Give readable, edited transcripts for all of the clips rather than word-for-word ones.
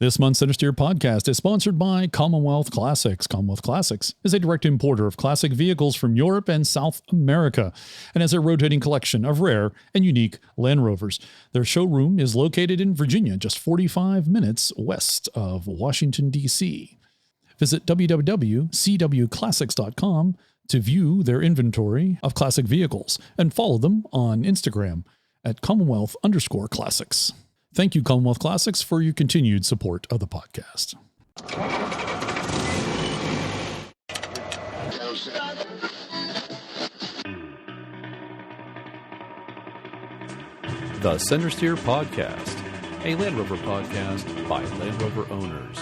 This month's CentreSteer podcast is sponsored by Commonwealth Classics. Commonwealth Classics is a direct importer of classic vehicles from Europe and South America and has a rotating collection of rare and unique Land Rovers. Their showroom is located in Virginia, just 45 minutes west of Washington, D.C. Visit www.cwclassics.com to view their inventory of classic vehicles and follow them on Instagram at Commonwealth_Classics. Thank you, Commonwealth Classics, for your continued support of the podcast. The CentreSteer Podcast, a Land Rover podcast by Land Rover owners.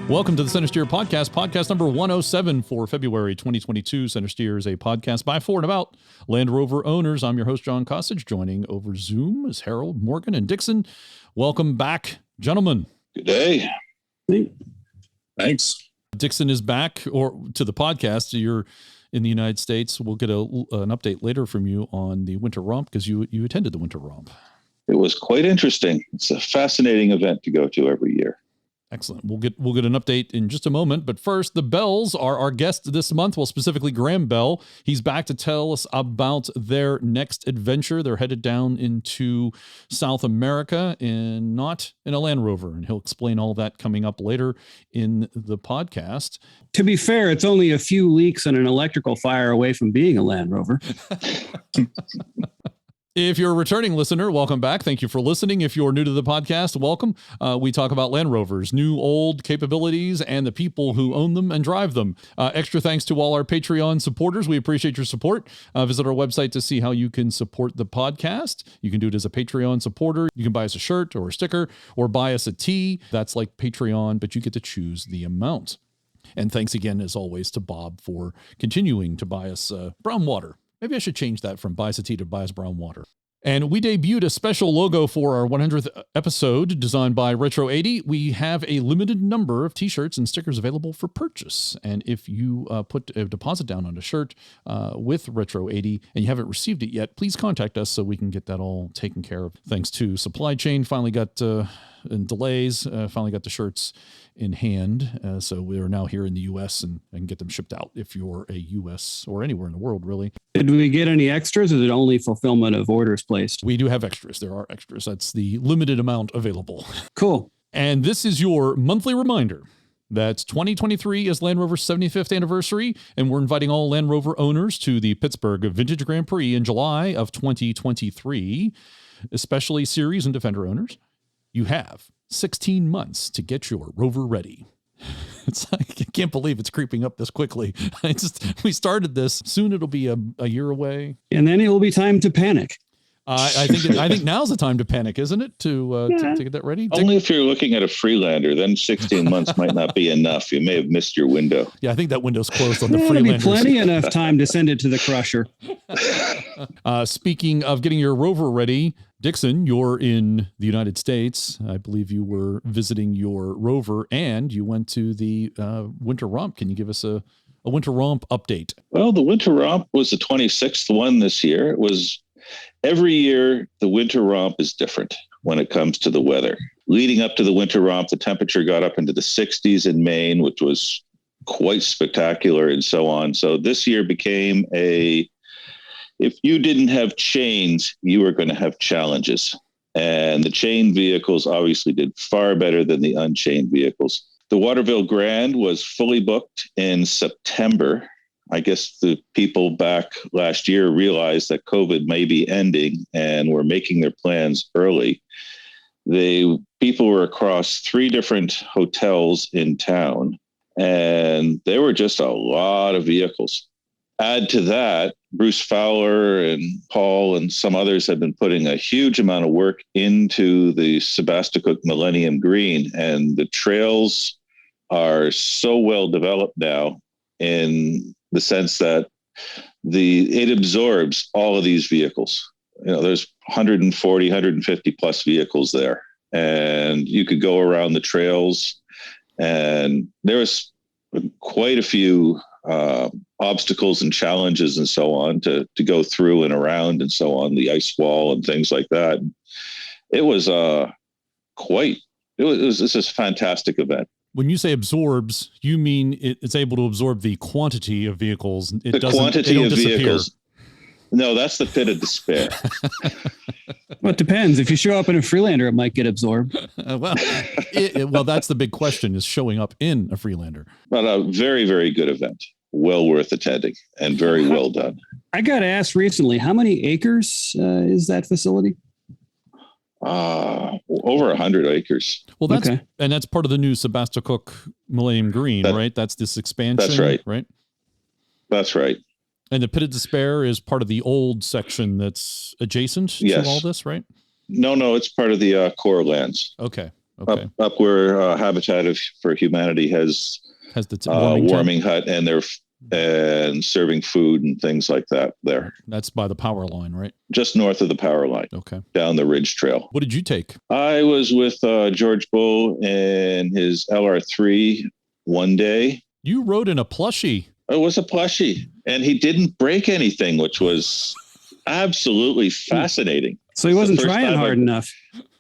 Welcome to the CentreSteer Podcast, podcast number 107 for February 2022. CentreSteer is a podcast by, for, and about Land Rover owners. I'm your host, John Kosich. Joining over Zoom is Harold, Morgan, and Dixon. Welcome back, gentlemen. Good day. Thanks. Dixon is back to the podcast. You're in the United States. We'll get an update later from you on the Winter Romp because you attended the Winter Romp. It was quite interesting. It's a fascinating event to go to every year. Excellent. We'll get an update in just a moment. But first, the Bells are our guest this month. Well, specifically Graham Bell. He's back to tell us about their next adventure. They're headed down into South America and not in a Land Rover. And he'll explain all that coming up later in the podcast. To be fair, it's only a few leaks and an electrical fire away from being a Land Rover. If you're a returning listener, welcome back. Thank you for listening. If you're new to the podcast, welcome. We talk about Land Rovers, new, old capabilities, and the people who own them and drive them. Extra thanks to all our Patreon supporters. We appreciate your support. Visit our website to see how you can support the podcast. You can do it as a Patreon supporter. You can buy us a shirt or a sticker or buy us a tee. That's like Patreon, but you get to choose the amount. And thanks again, as always, to Bob for continuing to buy us brown water. Maybe I should change that from buy us a tea to buy us brown water. And we debuted a special logo for our 100th episode designed by Retro 80. We have a limited number of t-shirts and stickers available for purchase. And if you put a deposit down on a shirt with Retro 80 and you haven't received it yet, please contact us so we can get that all taken care of. Thanks to supply chain, finally got and delays, finally got the shirts in hand. So we are now here in the U.S. and get them shipped out if you're a U.S. or anywhere in the world, really. Did we get any extras, or is it only fulfillment of orders placed? We do have extras. There are extras. That's the limited amount available. Cool. And this is your monthly reminder that 2023 is Land Rover's 75th anniversary, and we're inviting all Land Rover owners to the Pittsburgh Vintage Grand Prix in July of 2023, especially Series and Defender owners. You have 16 months to get your Rover ready. It's like, I can't believe it's creeping up this quickly. We started this. Soon it'll be a year away. And then it will be time to panic. I think now's the time to panic, isn't it? To get that ready. Only if you're looking at a Freelander, then 16 months might not be enough. You may have missed your window. Yeah, I think that window's closed on the There'll Freelanders. be plenty enough time to send it to the crusher. Speaking of getting your Rover ready, Dixon, you're in the United States. I believe you were visiting your Rover, and you went to the Winter Romp. Can you give us a Winter Romp update? Well, the Winter Romp was the 26th one this year. It was every year. The Winter Romp is different when it comes to the weather. Leading up to the Winter Romp, the temperature got up into the 60s in Maine, which was quite spectacular and so on. So this year became if you didn't have chains, you were going to have challenges. And the chain vehicles obviously did far better than the unchained vehicles. The Waterville Grand was fully booked in September. I guess the people back last year realized that COVID may be ending and were making their plans early. People were across 3 different hotels in town, and there were just a lot of vehicles. Add to that, Bruce Fowler and Paul and some others have been putting a huge amount of work into the Sebasticook Millennium Green, and the trails are so well developed now in the sense that it absorbs all of these vehicles. There's 140, 150 plus vehicles there, and you could go around the trails, and there was quite a few obstacles and challenges and so on to go through and around and so on, the ice wall and things like that. It was This is a fantastic event. When you say absorbs, you mean it's able to absorb the quantity of vehicles. The quantity of vehicles. No, that's the pit of despair. Well, it depends. If you show up in a Freelander, it might get absorbed. Well, that's the big question, is showing up in a Freelander. But a very, very good event. Well worth attending and very well done. I got asked recently, how many acres is that facility? Over 100 acres. Well, that's part of the new Sebastopol Millennium Green, right? That's this expansion. That's right. Right. That's right. And the Pit of Despair is part of the old section that's adjacent to all this, right? No, it's part of the core lands. Okay. Up where Habitat for Humanity has the warming hut, and they're serving food and things like that there. That's by the power line, right? Just north of the power line. Okay. Down the Ridge Trail. What did you take? I was with George Bull and his LR3 one day. You rode in a plushie. It was a plushie, and he didn't break anything, which was absolutely fascinating. So he wasn't trying hard enough.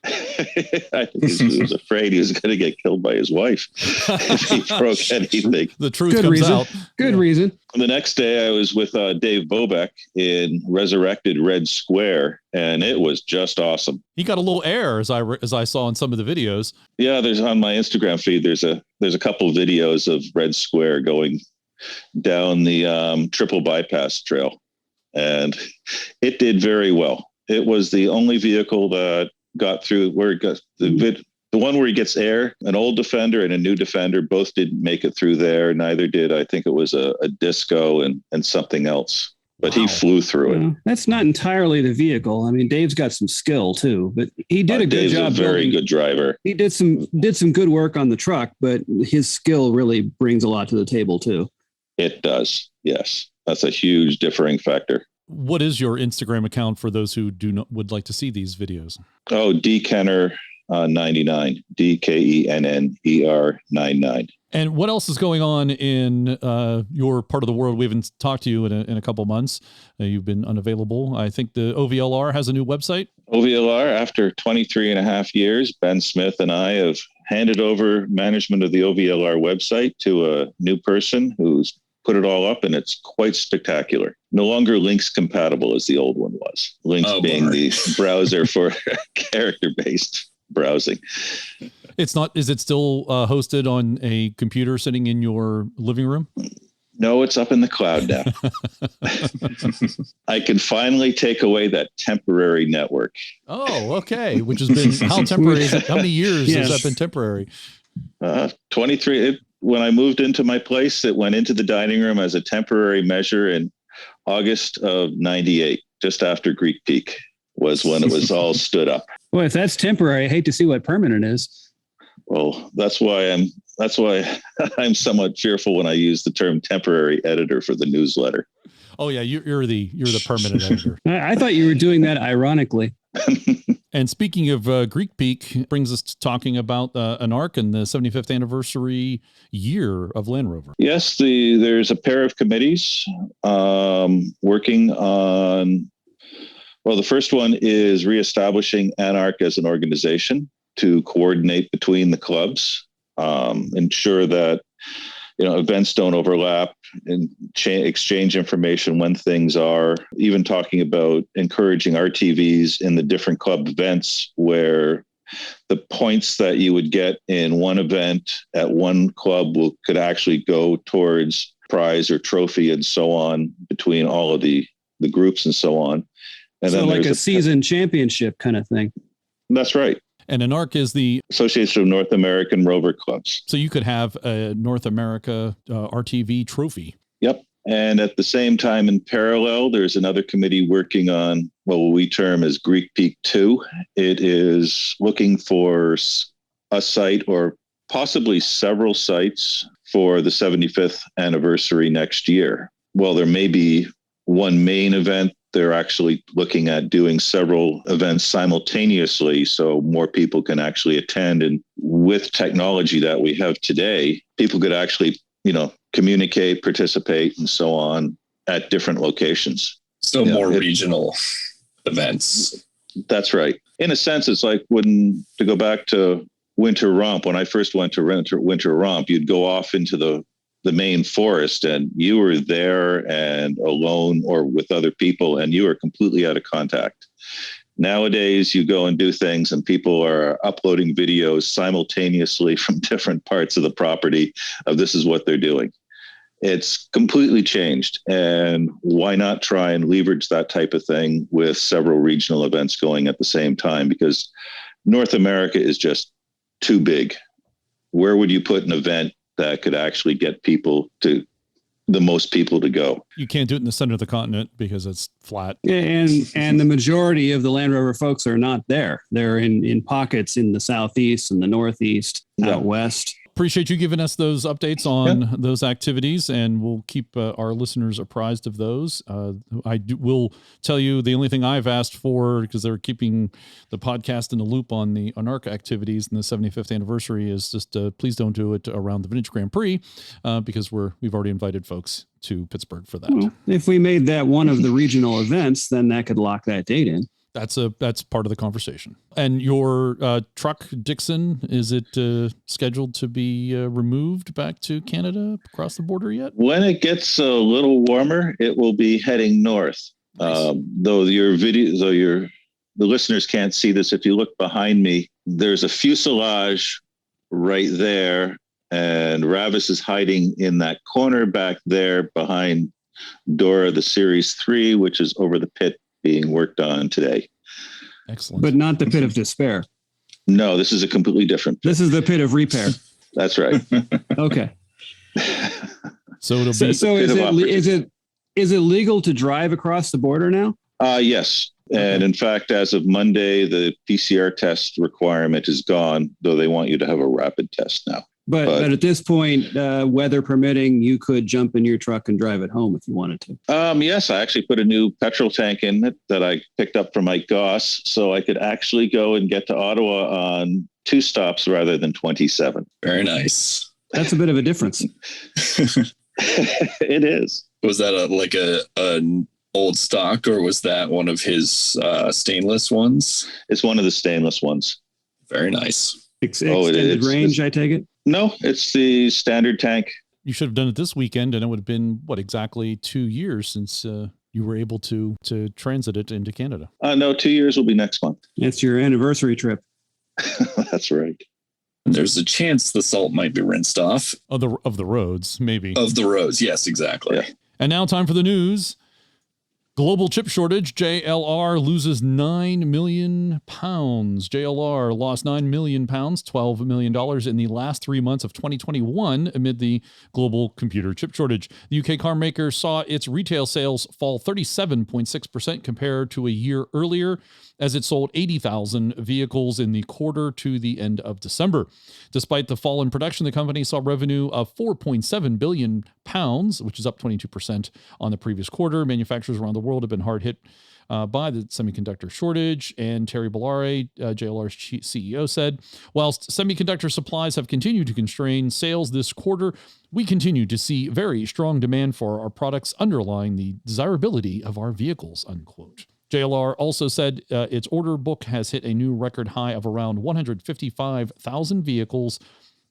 I think he was afraid he was going to get killed by his wife if he broke anything. The truth comes out. Good reason. The next day I was with Dave Bobeck in Resurrected Red Square, and it was just awesome. He got a little air as I saw in some of the videos. Yeah, there's on my Instagram feed, there's a couple of videos of Red Square going down the triple bypass trail, and it did very well. It was the only vehicle that got through where it got the one where he gets air. An old Defender and a new Defender both didn't make it through there. Neither did, I think it was a Disco and something else, but he flew through it. That's not entirely the vehicle. I mean, Dave's got some skill too, but he did a good job. Dave's a very good driver. He did some good work on the truck, but his skill really brings a lot to the table too. It does. Yes. That's a huge differing factor. What is your Instagram account for those who would like to see these videos? Oh, DKenner 99, DKENNER 99. And what else is going on in your part of the world? We haven't talked to you in a couple of months. You've been unavailable. I think the OVLR has a new website. OVLR, after 23 and a half years, Ben Smith and I have handed over management of the OVLR website to a new person who's put it all up, and it's quite spectacular. No longer Lynx compatible as the old one was. Lynx being the browser for character-based browsing. It's not. Is it still hosted on a computer sitting in your living room? No, it's up in the cloud now. I can finally take away that temporary network. Oh, okay. Which has been, how temporary is it? How many years has that been temporary? 23. When I moved into my place, it went into the dining room as a temporary measure in August of 98, just after Greek Peak was when it was all stood up. Well, if that's temporary, I hate to see what permanent is. Well, that's why I'm somewhat fearful when I use the term temporary editor for the newsletter. Oh yeah, you're the permanent editor. I thought you were doing that ironically. And speaking of Greek Peak, brings us to talking about an ARC and the 75th anniversary year of Land Rover. Yes, there's a pair of committees working on. Well, the first one is reestablishing ANARC as an organization to coordinate between the clubs, ensure that events don't overlap, and exchange information when things are, even talking about encouraging RTVs in the different club events where the points that you would get in one event at one club could actually go towards prize or trophy and so on between all of the groups and so on. And so then like a season championship kind of thing. That's right. And an ARC is the Association of North American Rover Clubs. So you could have a North America RTV trophy. Yep. And at the same time, in parallel, there's another committee working on what we term as Greek Peak 2. It is looking for a site or possibly several sites for the 75th anniversary next year. Well, there may be one main event. They're actually looking at doing several events simultaneously so more people can actually attend. And with technology that we have today, people could actually, communicate, participate, and so on at different locations. So more regional events. That's right. In a sense, it's like to go back to winter romp, when I first went to winter romp, you'd go off into the main forest and you were there and alone or with other people and you were completely out of contact. Nowadays, you go and do things and people are uploading videos simultaneously from different parts of the property of this is what they're doing. It's completely changed. And why not try and leverage that type of thing with several regional events going at the same time? Because North America is just too big. Where would you put an event that could actually get the most people to go? You can't do it in the center of the continent because it's flat. And the majority of the Land Rover folks are not there. They're in pockets in the southeast and the northeast, out west. Appreciate you giving us those updates on those activities, and we'll keep our listeners apprised of those. Will tell you the only thing I've asked for, because they're keeping the podcast in the loop on the ARC activities and the 75th anniversary, is just please don't do it around the Vintage Grand Prix because we've already invited folks to Pittsburgh for that. Well, if we made that one of the regional events, then that could lock that date in. That's part of the conversation. And your truck, Dixon, is it scheduled to be removed back to Canada across the border yet? When it gets a little warmer, it will be heading north. Nice. Though the listeners can't see this. If you look behind me, there's a fuselage right there, and Ravis is hiding in that corner back there behind Dora, the Series 3, which is over the pit being worked on today. Excellent. But not the pit of despair. No, this is a completely different pit. This is the pit of repair. That's right. Okay. So it'll be. So is it legal to drive across the border now? Yes. And in fact, as of Monday, the PCR test requirement is gone, though they want you to have a rapid test now. But at this point, weather permitting, you could jump in your truck and drive it home if you wanted to. Yes, I actually put a new petrol tank in it that I picked up from Mike Goss, so I could actually go and get to Ottawa on 2 stops rather than 27. Very nice. That's a bit of a difference. It is. Was that an old stock, or was that one of his stainless ones? It's one of the stainless ones. Very nice. Extended range, I take it? No, it's the standard tank. You should have done it this weekend, and it would have been, exactly 2 years since you were able to transit it into Canada. No, 2 years will be next month. It's your anniversary trip. That's right. There's a chance the salt might be rinsed off. Of the roads, maybe. Of the roads, yes, exactly. Yeah. And now time for the news. Global chip shortage, JLR loses 9 million pounds. JLR lost 9 million pounds, $12 million in the last 3 months of 2021 amid the global computer chip shortage. The UK car maker saw its retail sales fall 37.6% compared to a year earlier, as it sold 80,000 vehicles in the quarter to the end of December. Despite the fall in production, the company saw revenue of 4.7 billion pounds, which is up 22% on the previous quarter. Manufacturers around the world have been hard hit by the semiconductor shortage, and Terry Bolloré, JLR's CEO, said, whilst semiconductor supplies have continued to constrain sales this quarter, we continue to see very strong demand for our products underlying the desirability of our vehicles, unquote. JLR also said its order book has hit a new record high of around 155,000 vehicles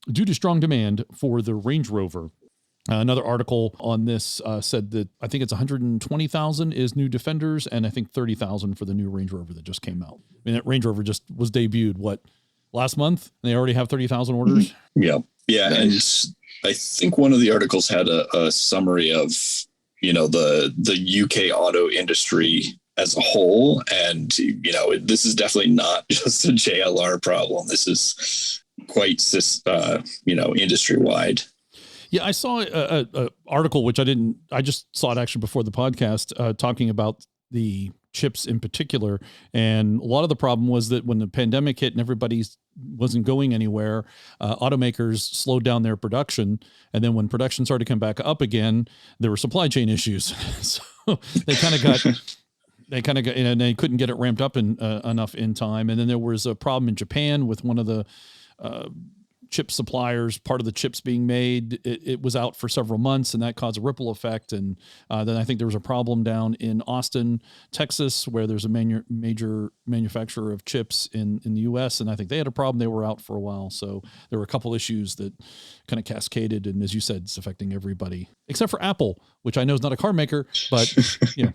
due to strong demand for the Range Rover. Another article on this said that I think it's 120,000 is new Defenders, and I think 30,000 for the new Range Rover that just came out. I mean, that Range Rover just was debuted, last month? And they already have 30,000 orders? Yeah. Yeah. Nice. And I think one of the articles had a summary of, the UK auto industry as a whole. And, this is definitely not just a JLR problem. This is quite, industry wide. Yeah, I saw a article, which I just saw it actually before the podcast, talking about the chips in particular. And a lot of the problem was that when the pandemic hit and everybody wasn't going anywhere, automakers slowed down their production. And then when production started to come back up again, there were supply chain issues. So they kind of got, and they couldn't get it ramped up enough in time. And then there was a problem in Japan with one of the chip suppliers, part of the chips being made, it was out for several months, and that caused a ripple effect. And then I think there was a problem down in Austin, Texas, where there's a major manufacturer of chips in the U.S., and I think they had a problem. They were out for a while. So there were a couple issues that kind of cascaded, and as you said, it's affecting everybody except for Apple, which I know is not a car maker, but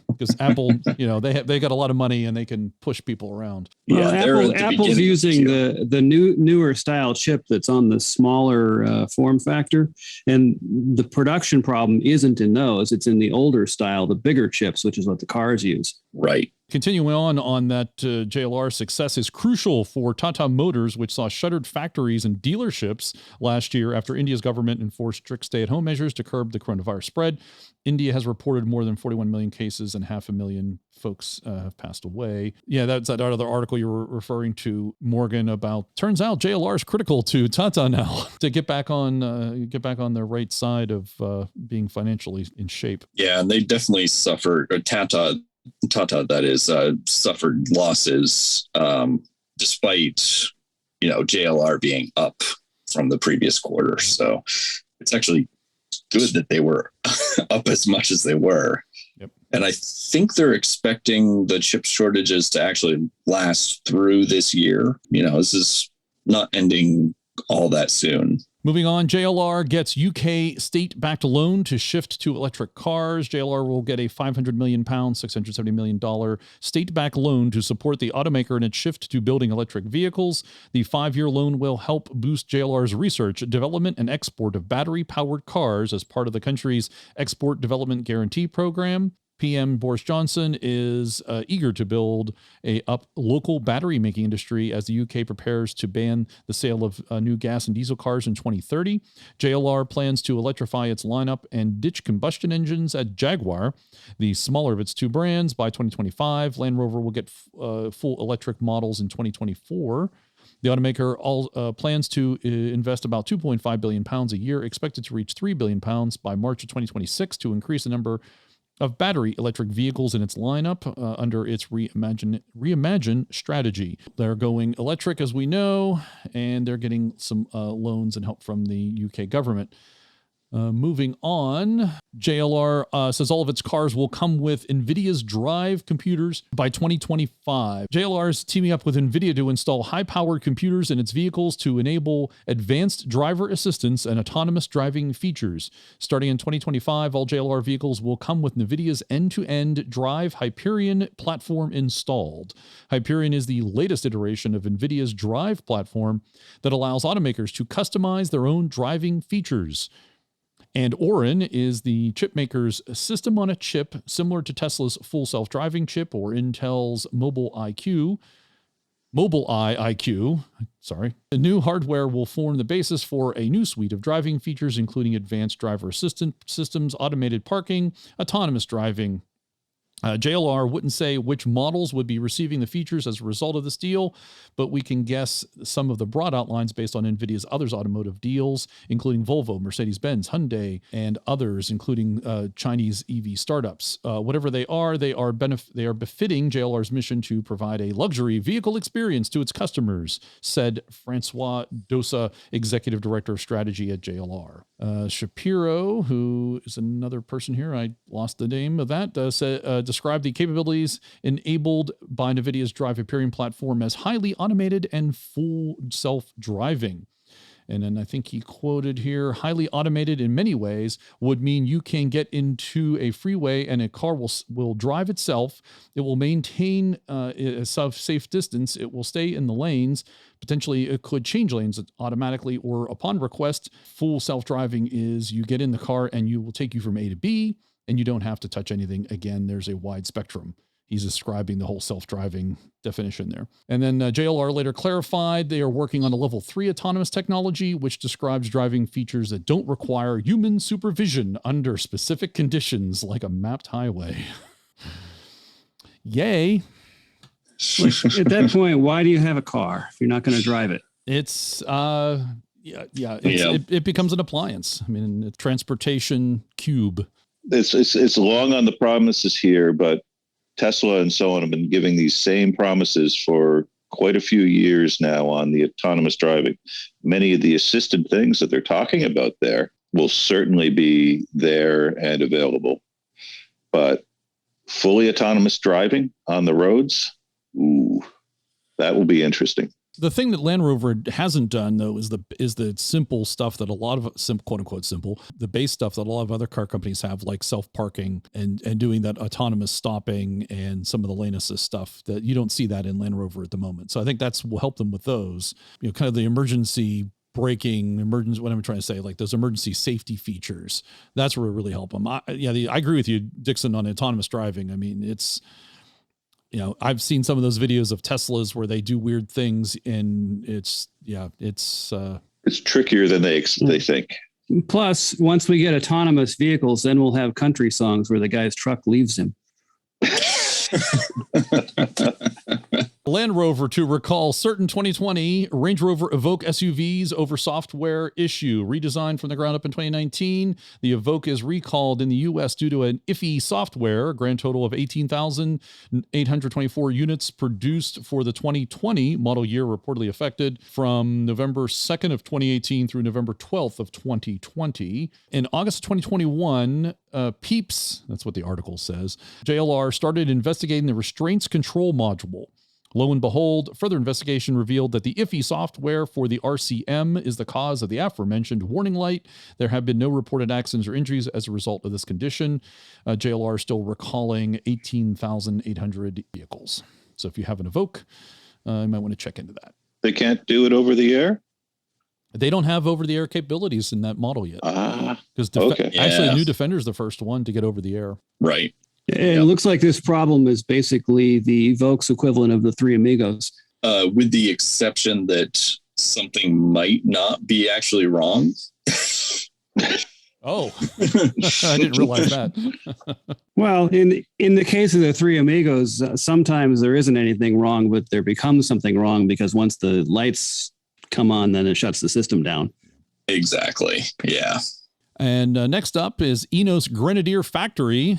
because Apple, they got a lot of money and they can push people around. Well, Apple's using the newer style chip that's on the smaller form factor, and the production problem isn't in those; it's in the older style, the bigger chips, which is what the cars use. Right. Continuing on that JLR success is crucial for Tata Motors, which saw shuttered factories and dealerships last year after India's government enforced strict stay-at-home measures to curb the coronavirus spread. India has reported more than 41 million cases and 500,000 folks have passed away. Yeah, that's that other article you were referring to, Morgan, about turns out JLR is critical to Tata now to get back on the right side of being financially in shape. Yeah, and they definitely suffered. Tata, that is, suffered losses despite, JLR being up from the previous quarter. So it's actually good that they were up as much as they were. Yep. And I think they're expecting the chip shortages to actually last through this year. This is not ending all that soon. Moving on, JLR gets UK state-backed loan to shift to electric cars. JLR will get a £500 million, $670 million state-backed loan to support the automaker in its shift to building electric vehicles. The 5-year loan will help boost JLR's research, development, and export of battery-powered cars as part of the country's Export Development Guarantee Program. PM Boris Johnson is eager to build a local battery making industry as the UK prepares to ban the sale of new gas and diesel cars in 2030. JLR plans to electrify its lineup and ditch combustion engines at Jaguar, the smaller of its two brands, by 2025. Land Rover will get full electric models in 2024. The automaker plans to invest about £2.5 billion a year, expected to reach £3 billion by March of 2026 to increase the number of battery electric vehicles in its lineup under its reimagine strategy. They're going electric, as we know, and they're getting some loans and help from the UK government. Moving on, JLR says all of its cars will come with Nvidia's drive computers by 2025. JLR is teaming up with Nvidia to install high-powered computers in its vehicles to enable advanced driver assistance and autonomous driving features. Starting in 2025, all JLR vehicles will come with Nvidia's end-to-end Drive Hyperion platform installed. Hyperion is the latest iteration of Nvidia's Drive platform that allows automakers to customize their own driving features. And Orin is the chip maker's system on a chip, similar to Tesla's full self-driving chip or Intel's Mobileye IQ. The new hardware will form the basis for a new suite of driving features, including advanced driver assistant systems, automated parking, autonomous driving. JLR wouldn't say which models would be receiving the features as a result of this deal, but we can guess some of the broad outlines based on NVIDIA's other automotive deals, including Volvo, Mercedes-Benz, Hyundai, and others, including Chinese EV startups. Whatever they are befitting JLR's mission to provide a luxury vehicle experience to its customers, said Francois Dosa, Executive Director of Strategy at JLR. Shapiro, who is another person here, I lost the name of that, described the capabilities enabled by NVIDIA's Drive Hyperion platform as highly automated and full self-driving. And then I think he quoted here, highly automated in many ways would mean you can get into a freeway and a car will drive itself. It will maintain a safe distance. It will stay in the lanes. Potentially, it could change lanes automatically or upon request. Full self-driving is you get in the car and you will take you from A to B, and you don't have to touch anything. Again, there's a wide spectrum. He's describing the whole self-driving definition there. And then JLR later clarified they are working on a level 3 autonomous technology, which describes driving features that don't require human supervision under specific conditions like a mapped highway. Yay. At that point, why do you have a car if you're not going to drive it? It's, it becomes an appliance. I mean, a transportation cube. It's long on the promises here, but Tesla and so on have been giving these same promises for quite a few years now on the autonomous driving. Many of the assisted things that they're talking about there will certainly be there and available. But fully autonomous driving on the roads, ooh, that will be interesting. The thing that Land Rover hasn't done, though, is the simple stuff that a lot of quote unquote simple, the base stuff that a lot of other car companies have, like self-parking and doing that autonomous stopping and some of the lane assist stuff that you don't see that in Land Rover at the moment. So I think that's will help them with those, kind of the emergency braking, what I'm trying to say, like those emergency safety features. That's where it really help them. I agree with you, Dixon, on autonomous driving. I mean, it's, I've seen some of those videos of Teslas where they do weird things, and it's trickier than they think. Plus, once we get autonomous vehicles, then we'll have country songs where the guy's truck leaves him. Land Rover to recall certain 2020 Range Rover Evoque SUVs over software issue. Redesigned from the ground up in 2019, the Evoque is recalled in the U.S. due to an iffy software. A grand total of 18,824 units produced for the 2020 model year reportedly affected from November 2nd of 2018 through November 12th of 2020. In August of 2021, Pics, that's what the article says, JLR started investigating the restraints control module. Lo and behold, further investigation revealed that the iffy software for the RCM is the cause of the aforementioned warning light. There have been no reported accidents or injuries as a result of this condition. JLR is still recalling 18,800 vehicles. So if you have an Evoque, you might want to check into that. They can't do it over the air? They don't have over-the-air capabilities in that model yet. Because actually, new Defender is the first one to get over the air. Right. It looks like this problem is basically the Evoque's equivalent of the Three Amigos. With the exception that something might not be actually wrong. Oh, I didn't realize that. Well, in the case of the Three Amigos, sometimes there isn't anything wrong, but there becomes something wrong because once the lights come on, then it shuts the system down. Exactly. Yeah. And next up is Eneos Grenadier Factory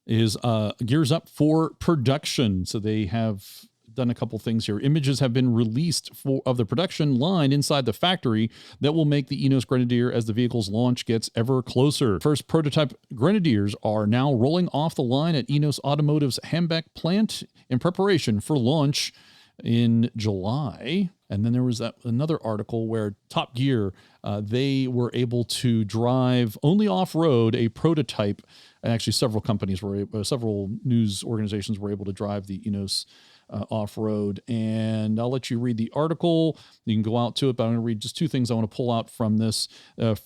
is gears up for production. So they have done a couple things here. Images have been released of the production line inside the factory that will make the Eneos Grenadier as the vehicle's launch gets ever closer. First prototype Grenadiers are now rolling off the line at Eneos Automotive's Hambeck plant in preparation for launch in July. And then there was another article where Top Gear, they were able to drive only off-road a prototype, and actually several news organizations were able to drive the Eneos off-road. And I'll let you read the article. You can go out to it, but I'm going to read just two things I want to pull out from this.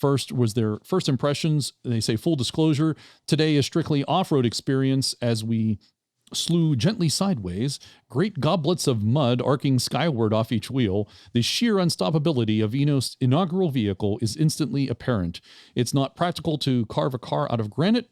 First was their first impressions. They say, full disclosure, today is strictly off-road experience as we slew gently sideways, great goblets of mud arcing skyward off each wheel. The sheer unstoppability of Eneos' inaugural vehicle is instantly apparent. It's not practical to carve a car out of granite,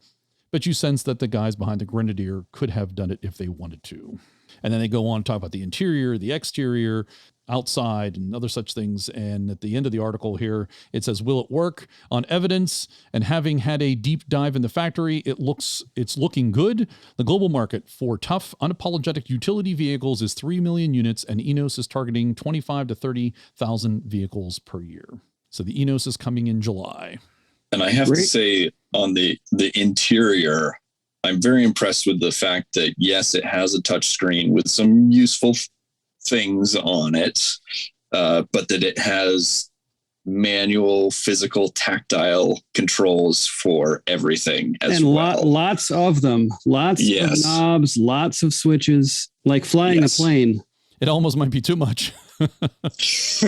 but you sense that the guys behind the Grenadier could have done it if they wanted to. And then they go on to talk about the interior, the exterior, outside, and other such things. And at the end of the article here, it says, will it work? On evidence and having had a deep dive in the factory, it's looking good. The global market for tough, unapologetic utility vehicles is 3 million units, and Eneos is targeting 25 to 30,000 vehicles per year. So the Eneos is coming in July. And I have to say, on the interior, I'm very impressed with the fact that, yes, it has a touch screen with some useful things on it, but that it has manual, physical, tactile controls for everything as well. And lots of them. Lots of knobs, lots of switches, like flying a plane. It almost might be too much.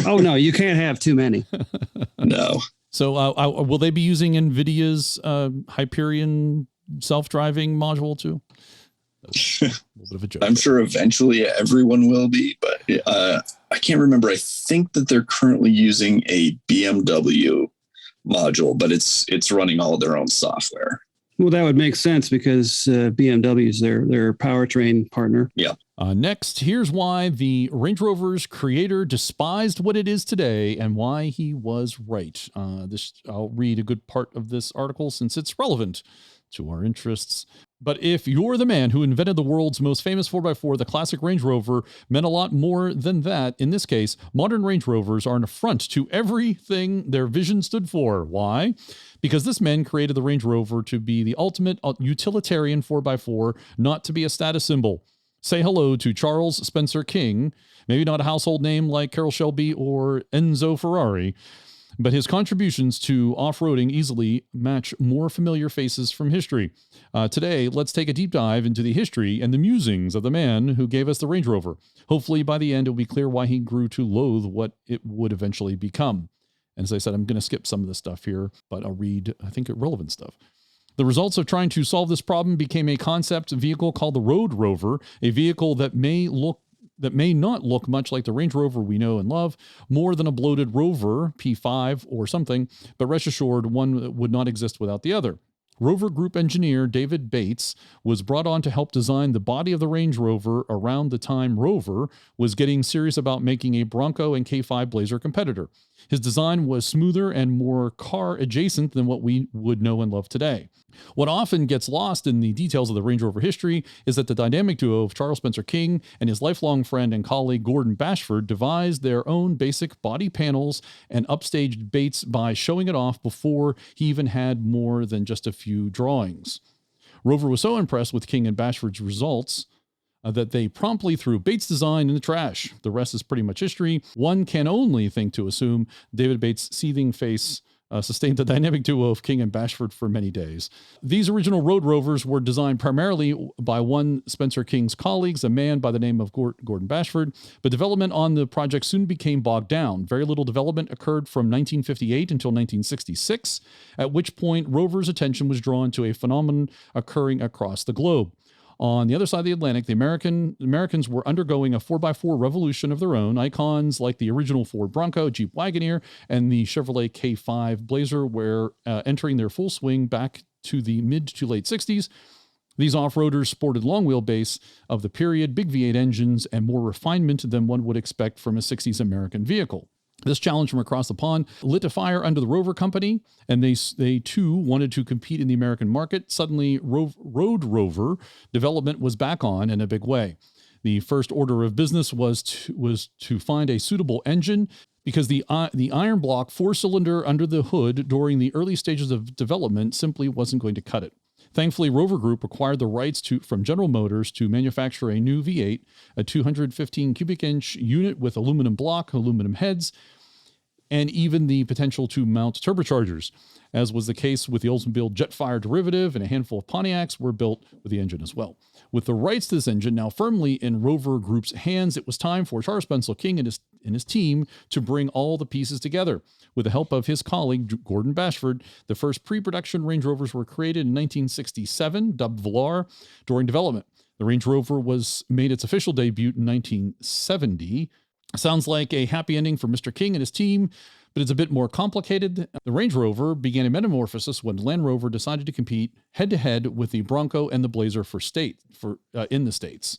Oh, no, you can't have too many. No. So will they be using NVIDIA's Hyperion self-driving module too? A little bit of a joke. I'm sure eventually everyone will be, but I can't remember. I think that they're currently using a BMW module, but it's running all their own software. Well, that would make sense because BMW is their powertrain partner. Yeah. Next, here's why the Range Rover's creator despised what it is today and why he was right. I'll read a good part of this article since it's relevant to our interests. But if you're the man who invented the world's most famous 4x4, the classic Range Rover meant a lot more than that. In this case, modern Range Rovers are an affront to everything their vision stood for. Why? Because this man created the Range Rover to be the ultimate utilitarian 4x4, not to be a status symbol. Say hello to Charles Spencer King, maybe not a household name like Carroll Shelby or Enzo Ferrari, but his contributions to off-roading easily match more familiar faces from history. Today, let's take a deep dive into the history and the musings of the man who gave us the Range Rover. Hopefully, by the end, it will be clear why he grew to loathe what it would eventually become. And as I said, I'm going to skip some of this stuff here, but I'll read, I think, relevant stuff. The results of trying to solve this problem became a concept vehicle called the Road Rover, a vehicle that may not look much like the Range Rover we know and love, more than a bloated Rover P5 or something, but rest assured one would not exist without the other. Rover Group engineer David Bates was brought on to help design the body of the Range Rover around the time Rover was getting serious about making a Bronco and K5 Blazer competitor. His design was smoother and more car adjacent than what we would know and love today. What often gets lost in the details of the Range Rover history is that the dynamic duo of Charles Spencer King and his lifelong friend and colleague Gordon Bashford devised their own basic body panels and upstaged Bates by showing it off before he even had more than just a few drawings. Rover was so impressed with King and Bashford's results that they promptly threw Bates' design in the trash. The rest is pretty much history. One can only think to assume David Bates' seething face sustained the dynamic duo of King and Bashford for many days. These original Road Rovers were designed primarily by one Spencer King's colleagues, a man by the name of Gordon Bashford, but development on the project soon became bogged down. Very little development occurred from 1958 until 1966, at which point Rover's attention was drawn to a phenomenon occurring across the globe. On the other side of the Atlantic, the Americans were undergoing a 4x4 revolution of their own. Icons like the original Ford Bronco, Jeep Wagoneer, and the Chevrolet K5 Blazer were entering their full swing back to the mid to late 60s. These off-roaders sported long wheelbase of the period, big V8 engines, and more refinement than one would expect from a 60s American vehicle. This challenge from across the pond lit a fire under the Rover Company, and they too wanted to compete in the American market. Suddenly, Road Rover development was back on in a big way. The first order of business was to find a suitable engine, because the iron block four-cylinder under the hood during the early stages of development simply wasn't going to cut it. Thankfully, Rover Group acquired the rights from General Motors to manufacture a new V8, a 215 cubic inch unit with aluminum block, aluminum heads, and even the potential to mount turbochargers. As was the case with the Oldsmobile Jetfire derivative, and a handful of Pontiacs were built with the engine as well. With the rights to this engine now firmly in Rover Group's hands, it was time for Charles Spencer King and his team to bring all the pieces together. With the help of his colleague, Gordon Bashford, the first pre-production Range Rovers were created in 1967, dubbed Velar, during development. The Range Rover made its official debut in 1970. Sounds like a happy ending for Mr. King and his team, but it's a bit more complicated. The Range Rover began a metamorphosis when Land Rover decided to compete head-to-head with the Bronco and the Blazer in the States.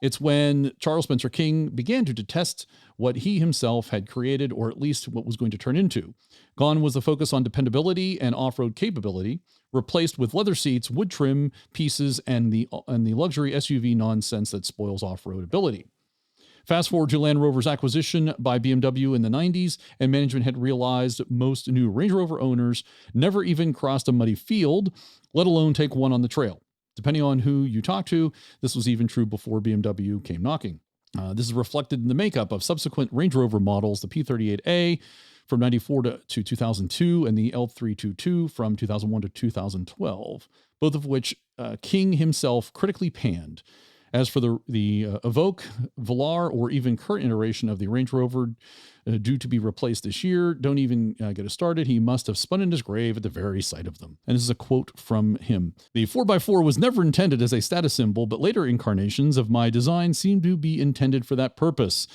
It's when Charles Spencer King began to detest what he himself had created, or at least what was going to turn into. Gone was the focus on dependability and off-road capability, replaced with leather seats, wood trim pieces, and the luxury SUV nonsense that spoils off-road ability. Fast forward to Land Rover's acquisition by BMW in the 90s, and management had realized most new Range Rover owners never even crossed a muddy field, let alone take one on the trail. Depending on who you talk to, this was even true before BMW came knocking. This is reflected in the makeup of subsequent Range Rover models, the P38A from 94 to 2002 and the L322 from 2001 to 2012, both of which King himself critically panned. As for the Evoque, Velar, or even current iteration of the Range Rover due to be replaced this year, don't even get us started. He must have spun in his grave at the very sight of them. And this is a quote from him. The 4x4 was never intended as a status symbol, but later incarnations of my design seem to be intended for that purpose.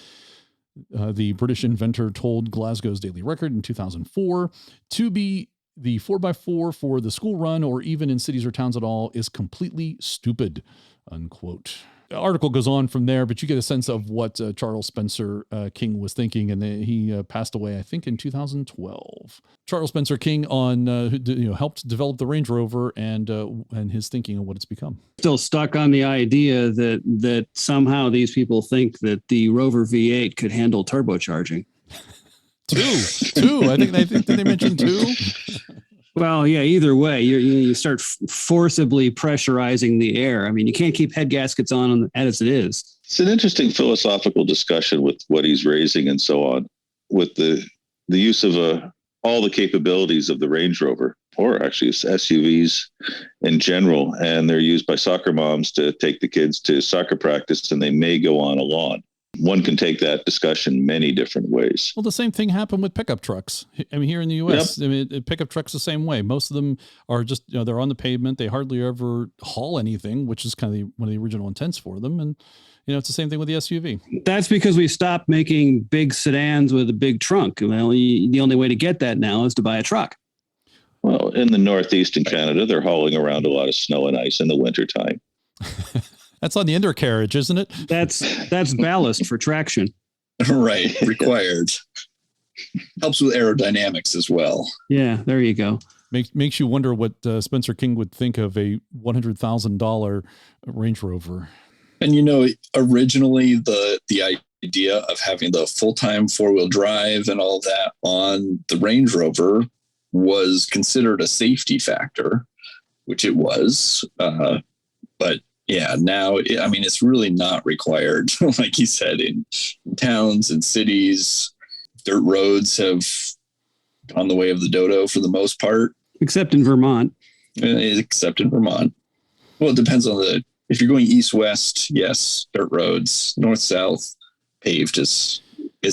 The British inventor told Glasgow's Daily Record in 2004, to be the 4x4 for the school run or even in cities or towns at all is completely stupid, unquote. The article goes on from there, but you get a sense of what Charles Spencer King was thinking, and he passed away, I think, in 2012. Charles Spencer King who helped develop the Range Rover and his thinking of what it's become. Still stuck on the idea that somehow these people think that the Rover V8 could handle turbocharging. Two. I think did they mention two? Well, yeah, either way, you start forcibly pressurizing the air. I mean, you can't keep head gaskets on as it is. It's an interesting philosophical discussion with what he's raising and so on, with the use of all the capabilities of the Range Rover, or actually SUVs in general. And they're used by soccer moms to take the kids to soccer practice, and they may go on a lawn. One can take that discussion many different ways. Well, the same thing happened with pickup trucks. I mean, here in the U.S., yep. I mean, pickup trucks the same way. Most of them are just, they're on the pavement. They hardly ever haul anything, which is kind of one of the original intents for them. And, it's the same thing with the SUV. That's because we stopped making big sedans with a big trunk. Well, the only way to get that now is to buy a truck. Well, in the Northeast in Canada, they're hauling around a lot of snow and ice in the wintertime. That's on the undercarriage, isn't it? That's ballast for traction. Right. Required. Helps with aerodynamics as well. Yeah, there you go. Makes you wonder what Spencer King would think of a $100,000 Range Rover. And, originally the idea of having the full-time four-wheel drive and all that on the Range Rover was considered a safety factor, which it was. But yeah, now, it's really not required. Like you said, in towns and cities, dirt roads have gone the way of the dodo for the most part. Except in Vermont. Well, it depends on if you're going east-west, yes, dirt roads. North-south, paved is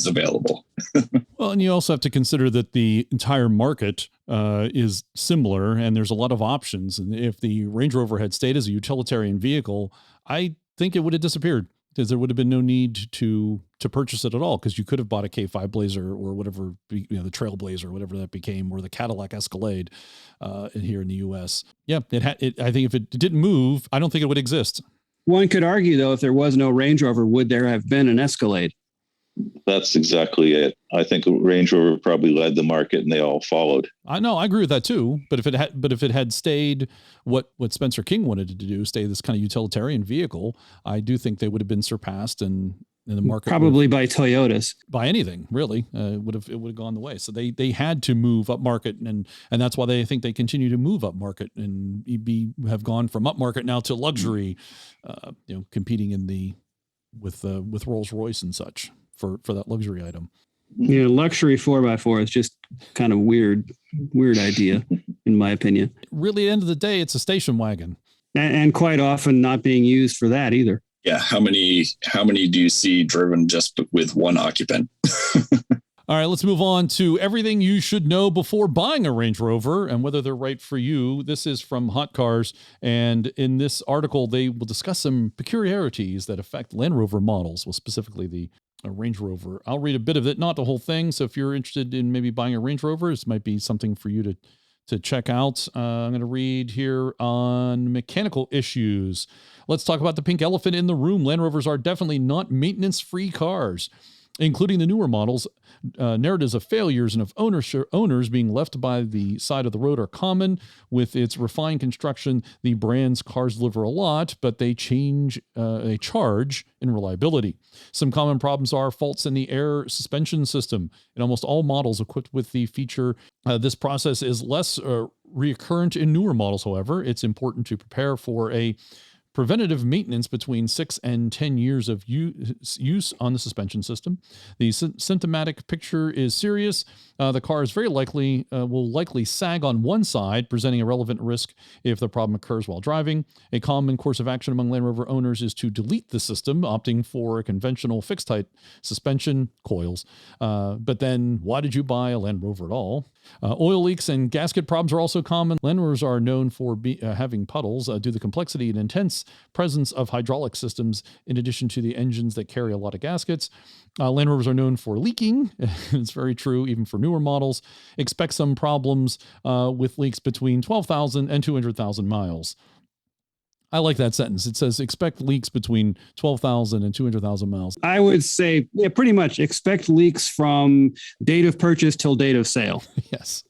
available. Well, and you also have to consider that the entire market is similar, and there's a lot of options. And if the Range Rover had stayed as a utilitarian vehicle, I think it would have disappeared, because there would have been no need to purchase it at all, because you could have bought a K5 Blazer or whatever, the Trailblazer, whatever that became, or the Cadillac Escalade here in the U.S. Yeah, I think if it didn't move, I don't think it would exist. One could argue, though, if there was no Range Rover, would there have been an Escalade? That's exactly it. I think Range Rover probably led the market, and they all followed. I know, I agree with that too. But if it had stayed what Spencer King wanted it to do, stay this kind of utilitarian vehicle, I do think they would have been surpassed in the market. Probably by Toyotas. By anything, really, it would have gone the way. So they had to move up market, and that's why they think they continue to move up market and have gone from up market now to luxury, competing with Rolls Royce and such. For that luxury item. Yeah, luxury 4x4 is just kind of weird idea, in my opinion. Really, at the end of the day, it's a station wagon. And quite often not being used for that either. Yeah, how many do you see driven just with one occupant? All right, let's move on to everything you should know before buying a Range Rover and whether they're right for you. This is from Hot Cars, and in this article, they will discuss some peculiarities that affect Land Rover models, well, specifically the Range Rover. I'll read a bit of it, not the whole thing. So if you're interested in maybe buying a Range Rover, this might be something for you to check out. I'm going to read here on mechanical issues. Let's talk about the pink elephant in the room. Land Rovers are definitely not maintenance-free cars. Including the newer models, narratives of failures and of owners being left by the side of the road are common. With its refined construction, the brand's cars deliver a lot, but they charge in reliability. Some common problems are faults in the air suspension system. In almost all models equipped with the feature, this process is less recurrent in newer models, however. It's important to prepare for a preventative maintenance between 6 and 10 years of use on the suspension system. The symptomatic picture is serious. The car is very likely will likely sag on one side, presenting a relevant risk if the problem occurs while driving. A common course of action among Land Rover owners is to delete the system, opting for a conventional fixed-height suspension coils. But then, why did you buy a Land Rover at all? Oil leaks and gasket problems are also common. Land Rovers are known for having puddles due to the complexity and intense presence of hydraulic systems, in addition to the engines that carry a lot of gaskets. Land Rovers are known for leaking. It's very true, even for newer models. Expect some problems with leaks between 12,000 and 200,000 miles. I like that sentence. It says expect leaks between 12,000 and 200,000 miles. I would say, yeah, pretty much expect leaks from date of purchase till date of sale. Yes.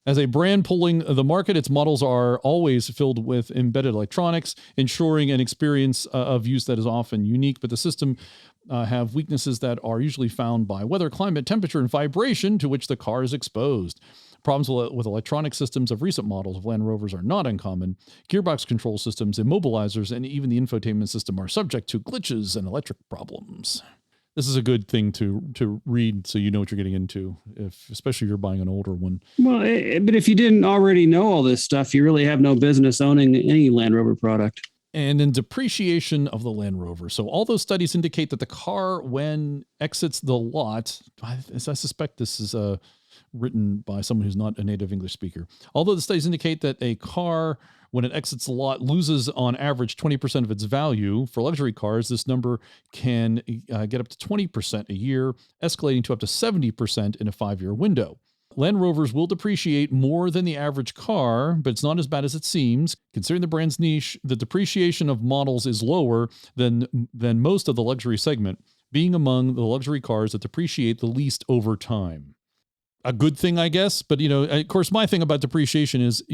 As a brand pulling the market, its models are always filled with embedded electronics, ensuring an experience of use that is often unique, but the system have weaknesses that are usually found by weather, climate, temperature, and vibration to which the car is exposed. Problems with electronic systems of recent models of Land Rovers are not uncommon. Gearbox control systems, immobilizers, and even the infotainment system are subject to glitches and electric problems. This is a good thing to read so you know what you're getting into, especially if you're buying an older one. Well, but if you didn't already know all this stuff, you really have no business owning any Land Rover product. And then depreciation of the Land Rover. So all those studies indicate that the car, when exits the lot, I suspect this is written by someone who's not a native English speaker. Although the studies indicate that a car, when it exits the lot, loses on average 20% of its value. For luxury cars, this number can get up to 20% a year, escalating to up to 70% in a 5-year window. Land Rovers will depreciate more than the average car, but it's not as bad as it seems. Considering the brand's niche, the depreciation of models is lower than most of the luxury segment, being among the luxury cars that depreciate the least over time. A good thing, I guess. But, of course, my thing about depreciation is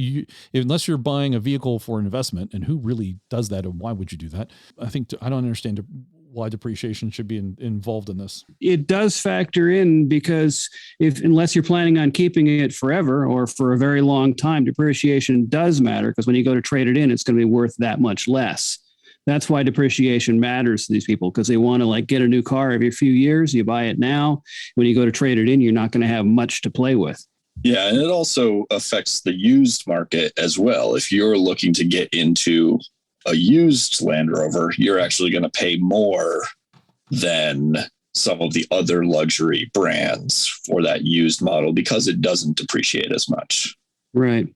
unless you're buying a vehicle for investment, and who really does that and why would you do that? I don't understand why depreciation should be involved in this. It does factor in because unless you're planning on keeping it forever or for a very long time, depreciation does matter because when you go to trade it in, it's going to be worth that much less. That's why depreciation matters to these people because they want to get a new car every few years. You buy it now. When you go to trade it in, you're not going to have much to play with. Yeah, and it also affects the used market as well. If you're looking to get into a used Land Rover, you're actually going to pay more than some of the other luxury brands for that used model because it doesn't depreciate as much. Right.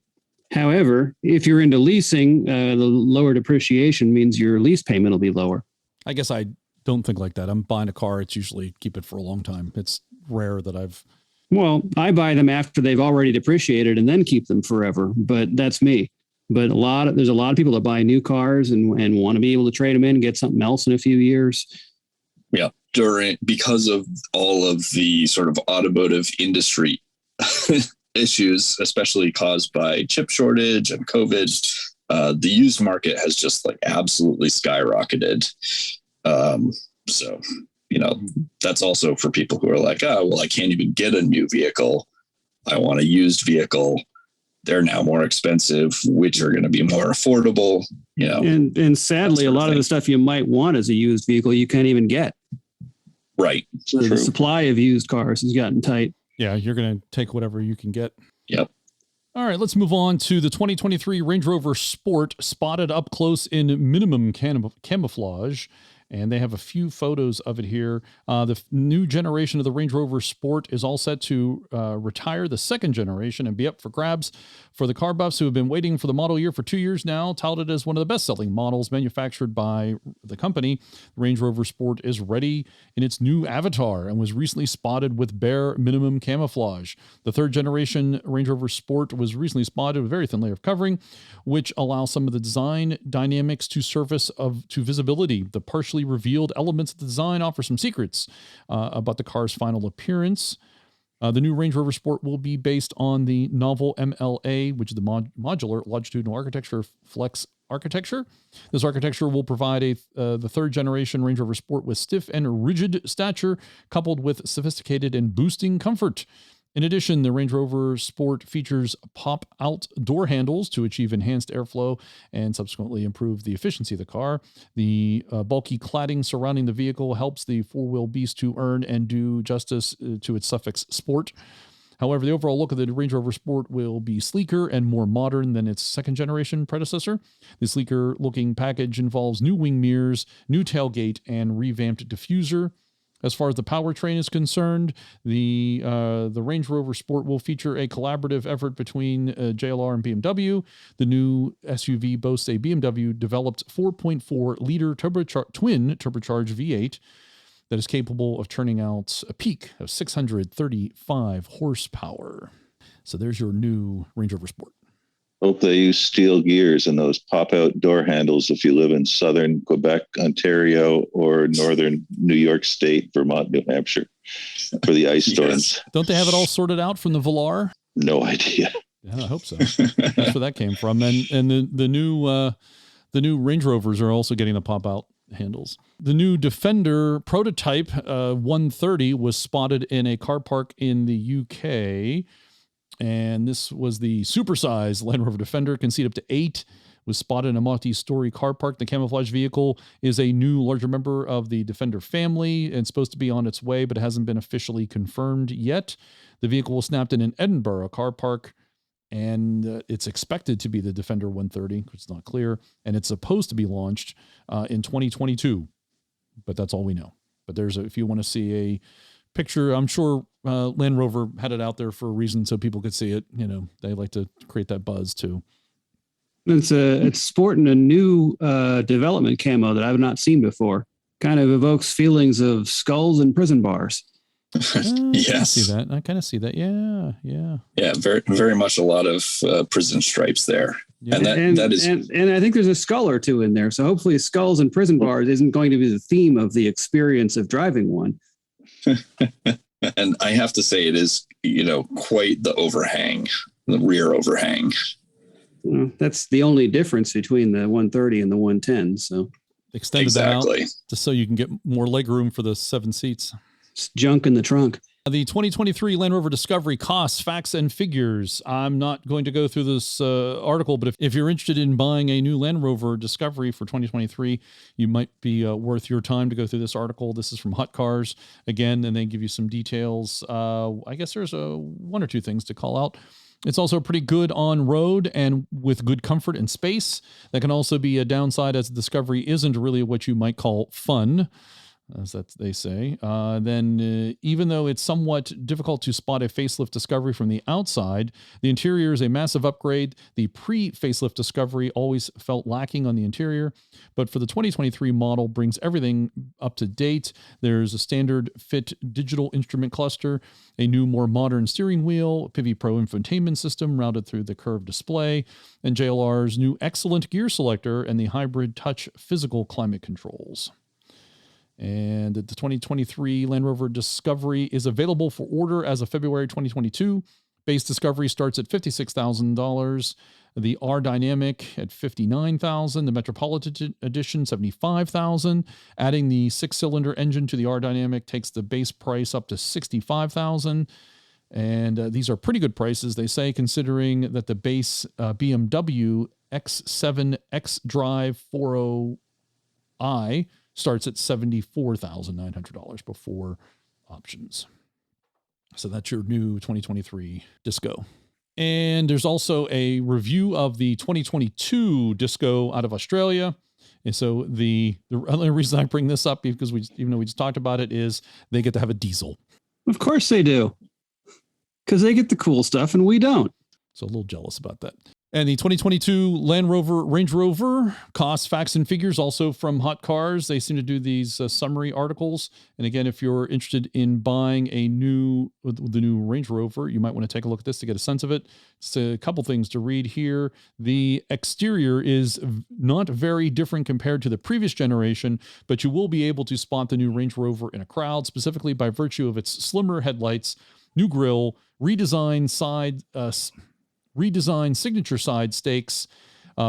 However, if you're into leasing, the lower depreciation means your lease payment will be lower. I guess I don't think like that. I'm buying a car. It's usually keep it for a long time. It's rare that Well, I buy them after they've already depreciated and then keep them forever. But that's me. But there's a lot of people that buy new cars and want to be able to trade them in and get something else in a few years. Yeah. Because of all of the sort of automotive industry issues, especially caused by chip shortage and COVID, the used market has just absolutely skyrocketed. So, that's also for people who are like, oh, well, I can't even get a new vehicle. I want a used vehicle. They're now more expensive, which are going to be more affordable, And sadly, a lot of the stuff you might want as a used vehicle, you can't even get. Right. So the supply of used cars has gotten tight. Yeah, you're going to take whatever you can get. Yep. All right, let's move on to the 2023 Range Rover Sport, spotted up close in minimum camouflage. And they have a few photos of it here. The new generation of the Range Rover Sport is all set to retire the second generation and be up for grabs for the car buffs who have been waiting for the model year for 2 years now. Touted as one of the best-selling models manufactured by the company, the Range Rover Sport is ready in its new avatar and was recently spotted with bare minimum camouflage. The third generation Range Rover Sport was recently spotted with a very thin layer of covering, which allows some of the design dynamics to surface to visibility. The partially revealed elements of the design offer some secrets about the car's final appearance. The new Range Rover Sport will be based on the novel MLA, which is the modular longitudinal architecture flex architecture. This architecture will provide the third generation Range Rover Sport with stiff and rigid stature coupled with sophisticated and boosting comfort. In addition, the Range Rover Sport features pop-out door handles to achieve enhanced airflow and subsequently improve the efficiency of the car. The bulky cladding surrounding the vehicle helps the four-wheel beast to earn and do justice to its suffix sport. However, the overall look of the Range Rover Sport will be sleeker and more modern than its second-generation predecessor. The sleeker-looking package involves new wing mirrors, new tailgate, and revamped diffuser. As far as the powertrain is concerned, the Range Rover Sport will feature a collaborative effort between JLR and BMW. The new SUV boasts a BMW-developed 4.4-liter twin turbocharged V8 that is capable of turning out a peak of 635 horsepower. So there's your new Range Rover Sport. Hope they use steel gears and those pop-out door handles if you live in southern Quebec, Ontario, or northern New York State, Vermont, New Hampshire for the ice storms. Don't they have it all sorted out from the Velar? No idea. Yeah, I hope so. That's where that came from. And the new Range Rovers are also getting the pop-out handles. The new Defender prototype 130 was spotted in a car park in the UK. And this was the supersized Land Rover Defender, can seat up to 8, was spotted in a multi-story car park. The Camouflage vehicle is a new, larger member of the Defender family and supposed to be on its way, but hasn't been officially confirmed yet. The vehicle was snapped in an Edinburgh car park, and it's expected to be the Defender 130, which is not clear, and it's supposed to be launched in 2022, but that's all we know. But if you want to see a picture, I'm sure Land Rover had it out there for a reason so people could see it. You know, they like to create that buzz too. It's sporting a new development camo that I've not seen before. Kind of evokes feelings of skulls and prison bars. Yes, I kind of see that. Yeah. Very, very much a lot of prison stripes there, yeah. and I think there's a skull or two in there. So hopefully, skulls and prison bars isn't going to be the theme of the experience of driving one. And I have to say, it is, quite the overhang, the rear overhang. Well, that's the only difference between the 130 and the 110. So extended that out just so you can get more leg room for the 7 seats. It's junk in the trunk. The 2023 Land Rover Discovery costs, facts, and figures. I'm not going to go through this article, but if you're interested in buying a new Land Rover Discovery for 2023, you might be worth your time to go through this article. This is from Hot Cars, again, and they give you some details. I guess there's one or two things to call out. It's also pretty good on road and with good comfort and space. That can also be a downside, as the Discovery isn't really what you might call fun, as that they say. Then even though it's somewhat difficult to spot a facelift Discovery from the outside, the interior is a massive upgrade. The pre-facelift Discovery always felt lacking on the interior, but for the 2023 model brings everything up to date. There's a standard fit digital instrument cluster, a new, more modern steering wheel, Pivi Pro infotainment system routed through the curved display, and JLR's new excellent gear selector and the hybrid touch physical climate controls. And the 2023 Land Rover Discovery is available for order as of February 2022. Base Discovery starts at $56,000. The R Dynamic at $59,000. The Metropolitan Edition, $75,000. Adding the 6-cylinder engine to the R Dynamic takes the base price up to $65,000. And these are pretty good prices, they say, considering that the base BMW X7 xDrive 40i starts at $74,900 before options. So that's your new 2023 Disco. And there's also a review of the 2022 Disco out of Australia. And so the only reason I bring this up, because even though we just talked about it, is they get to have a diesel. Of course they do, because they get the cool stuff and we don't. So a little jealous about that. And the 2022 Land Rover Range Rover, costs, facts, and figures, also from Hot Cars. They seem to do these summary articles. And again, if you're interested in buying the new Range Rover, you might want to take a look at this to get a sense of it. It's a couple things to read here. The exterior is not very different compared to the previous generation, but you will be able to spot the new Range Rover in a crowd, specifically by virtue of its slimmer headlights, new grille, redesigned signature side stakes,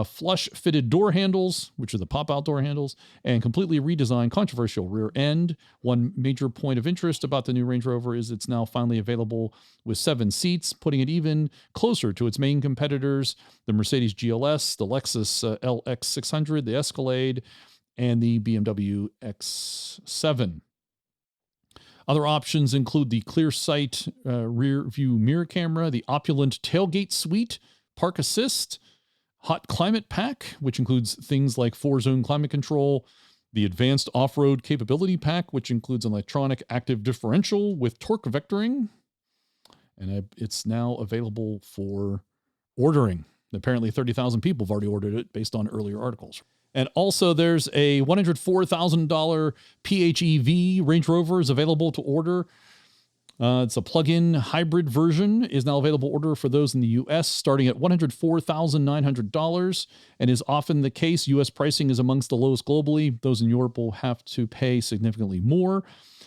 flush fitted door handles, which are the pop-out door handles, and completely redesigned controversial rear end. One major point of interest about the new Range Rover is it's now finally available with 7 seats, putting it even closer to its main competitors, the Mercedes GLS, the Lexus LX600, the Escalade, and the BMW X7. Other options include the clear sight rear view mirror camera, the opulent tailgate suite, park assist, hot climate pack, which includes things like 4-zone climate control, the advanced off-road capability pack, which includes an electronic active differential with torque vectoring. And it's now available for ordering. Apparently 30,000 people have already ordered it based on earlier articles. And also there's a $104,000 PHEV Range Rover is available to order. It's a plug-in hybrid version, is now available order for those in the U.S. starting at $104,900, and is often the case. U.S. pricing is amongst the lowest globally. Those in Europe will have to pay significantly more.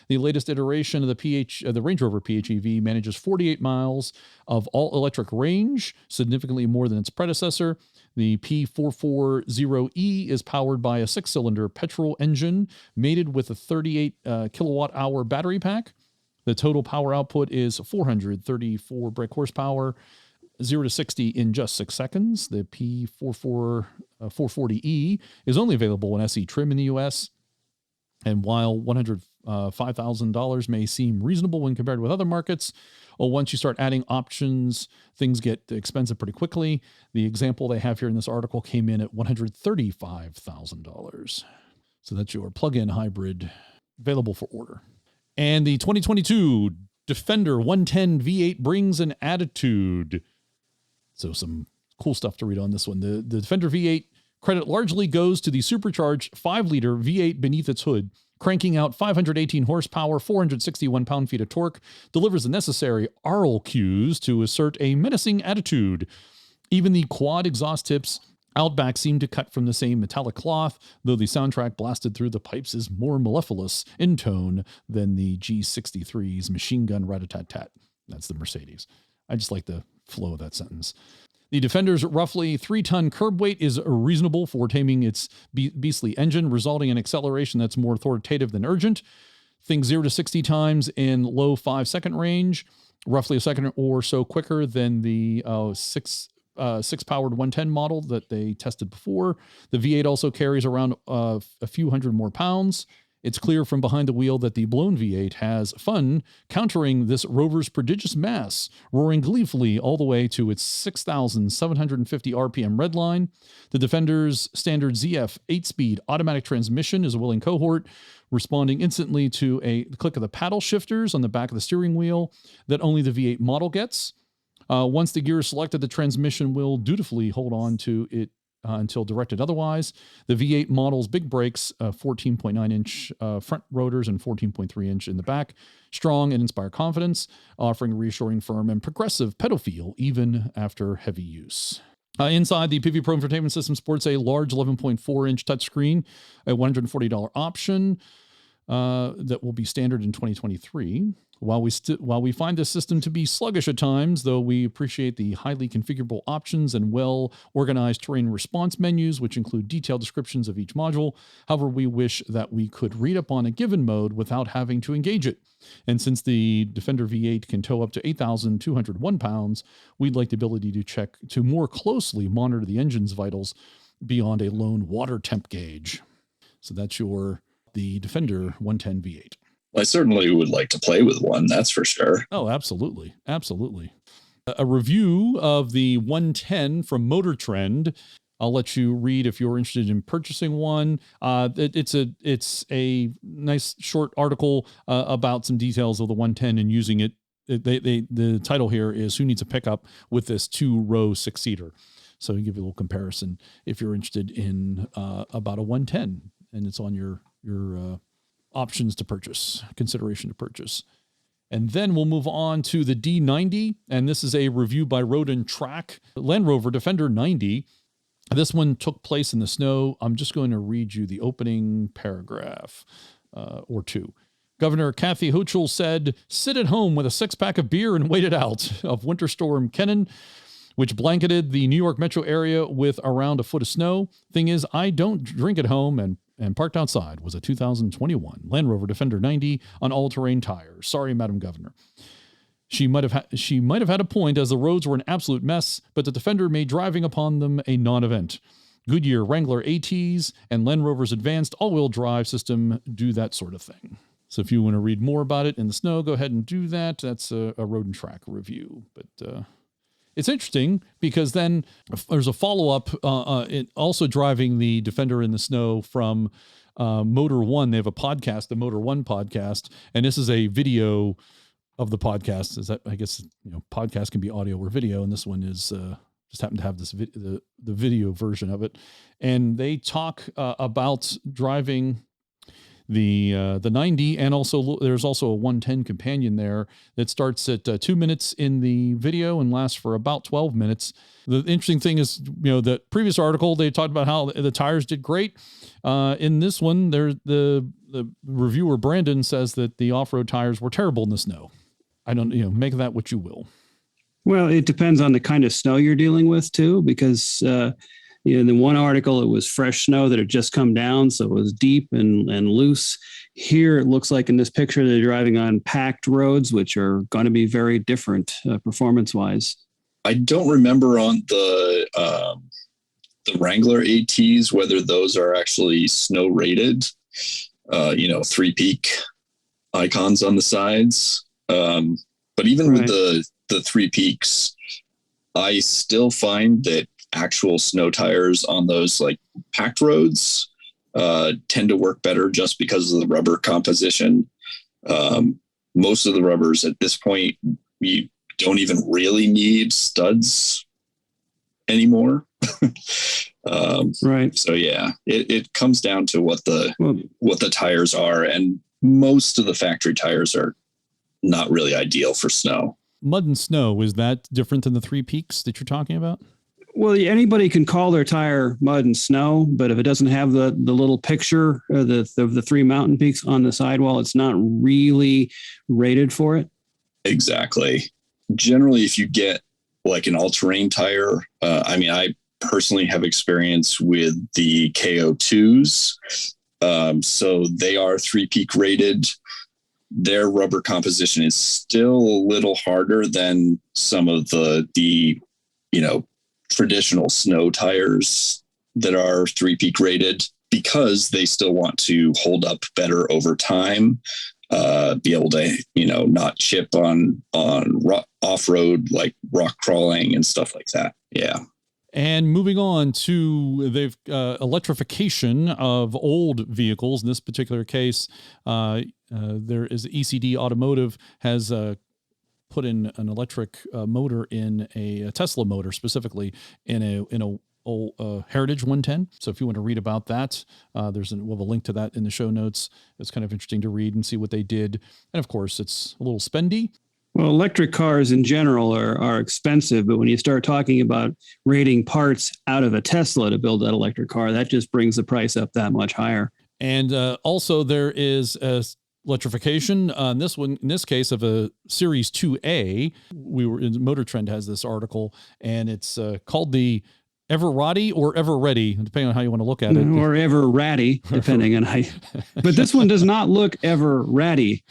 The latest iteration of the Range Rover PHEV manages 48 miles of all-electric range, significantly more than its predecessor. The P440E is powered by a 6-cylinder petrol engine mated with a 38 kilowatt-hour battery pack. The total power output is 434 brake horsepower, 0 to 60 in just 6 seconds. The P440E is only available in SE trim in the U.S., and while $105,000 may seem reasonable when compared with other markets, once you start adding options, things get expensive pretty quickly. The example they have here in this article came in at $135,000. So that's your plug-in hybrid available for order. And the 2022 Defender 110 V8 brings an attitude. So some cool stuff to read on this one. The Defender V8 credit largely goes to the supercharged 5-liter V8 beneath its hood, cranking out 518 horsepower, 461 pound-feet of torque, delivers the necessary aural cues to assert a menacing attitude. Even the quad exhaust tips Outback seem to cut from the same metallic cloth, though the soundtrack blasted through the pipes is more mellifluous in tone than the G63's machine gun rat-a-tat-tat. That's the Mercedes. I just like the flow of that sentence. The Defender's roughly 3-ton curb weight is reasonable for taming its beastly engine, resulting in acceleration that's more authoritative than urgent. Think 0 to 60 times in low 5-second range, roughly a second or so quicker than the 6-powered 110 model that they tested before. The V8 also carries around a few hundred more pounds. It's clear from behind the wheel that the blown V8 has fun countering this Rover's prodigious mass, roaring gleefully all the way to its 6,750 RPM redline. The Defender's standard ZF 8-speed automatic transmission is a willing cohort, responding instantly to a click of the paddle shifters on the back of the steering wheel that only the V8 model gets. Once the gear is selected, the transmission will dutifully hold on to it until directed otherwise. The V8 model's big brakes, 14.9-inch front rotors and 14.3-inch in the back, strong and inspire confidence, offering a reassuring, firm, and progressive pedal feel even after heavy use. Inside, the PV Pro infotainment system sports a large 11.4-inch touchscreen, a $140 option that will be standard in 2023. While we find this system to be sluggish at times, though we appreciate the highly configurable options and well-organized terrain response menus, which include detailed descriptions of each module. However, we wish that we could read up on a given mode without having to engage it. And since the Defender V8 can tow up to 8,201 pounds, we'd like the ability to more closely monitor the engine's vitals beyond a lone water temp gauge. So that's the Defender 110 V8. I certainly would like to play with one, that's for sure. Oh, absolutely. Absolutely. A review of the 110 from Motor Trend. I'll let you read if you're interested in purchasing one. It's a nice short article about some details of the 110 and using it. The title here is "Who Needs a Pickup with This 2-Row 6-Seater?" So you give you a little comparison if you're interested in about a 110, and it's on your options to purchase, consideration to purchase. And then we'll move on to the D90, and this is a review by Road and Track. Land Rover Defender 90. This one took place in the snow. I'm just going to read you the opening paragraph or two. Governor Kathy Hochul said, "Sit at home with a 6-pack of beer and wait it out" of Winter Storm Kenan, which blanketed the New York metro area with around a foot of snow. Thing is, I don't drink at home, and parked outside was a 2021 Land Rover Defender 90 on all-terrain tires. Sorry, Madam Governor. She might have had a point, as the roads were an absolute mess, but the Defender made driving upon them a non-event. Goodyear Wrangler ATs and Land Rover's advanced all-wheel drive system do that sort of thing. So if you want to read more about it in the snow, go ahead and do that. That's a Road and Track review. But it's interesting because then there's a follow-up also driving the Defender in the snow from Motor One. They have a podcast, the Motor One podcast, and this is a video of the podcast. Is that, I guess, podcast can be audio or video, and this one is just happened to have this the video version of it. And they talk about driving the 90, and also there's also a 110 companion there that starts at 2 minutes in the video and lasts for about 12 minutes. The interesting thing is, that previous article, they talked about how the tires did great. In this one, the reviewer Brandon says that the off-road tires were terrible in the snow. I don't, make that what you will. Well, it depends on the kind of snow you're dealing with too, because in the one article, it was fresh snow that had just come down, so it was deep and loose. Here, it looks like in this picture, they're driving on packed roads, which are going to be very different performance-wise. I don't remember on the Wrangler ATs whether those are actually snow rated. 3-peak icons on the sides. But even with the 3 peaks, I still find that actual snow tires on those like packed roads tend to work better just because of the rubber composition. Most of the rubbers at this point, you don't even really need studs anymore. Right. So yeah, it comes down to what the tires are, and most of the factory tires are not really ideal for snow. Mud and snow, is that different than the 3 peaks that you're talking about? Well, anybody can call their tire mud and snow, but if it doesn't have the little picture of the 3 mountain peaks on the sidewall, it's not really rated for it. Exactly. Generally, if you get like an all-terrain tire, I personally have experience with the KO2s. So they are 3-peak rated. Their rubber composition is still a little harder than some of the traditional snow tires that are 3-peak rated, because they still want to hold up better over time, be able to, not chip on off-road, like rock crawling and stuff like that. Yeah. And moving on to electrification of old vehicles. In this particular case, there is ECD Automotive has put in an electric motor in a Tesla motor, specifically in a Heritage 110. So if you want to read about that, we'll have a link to that in the show notes. It's kind of interesting to read and see what they did. And of course, it's a little spendy. Well, electric cars in general are expensive, but when you start talking about rating parts out of a Tesla to build that electric car, that just brings the price up that much higher. And also there is electrification in this case of a Series 2A. Motor Trend has this article, and it's called the Ever Roddy or Ever Ready, depending on how you want to look at it. Or Ever Ratty, depending on how. But this one does not look ever ratty.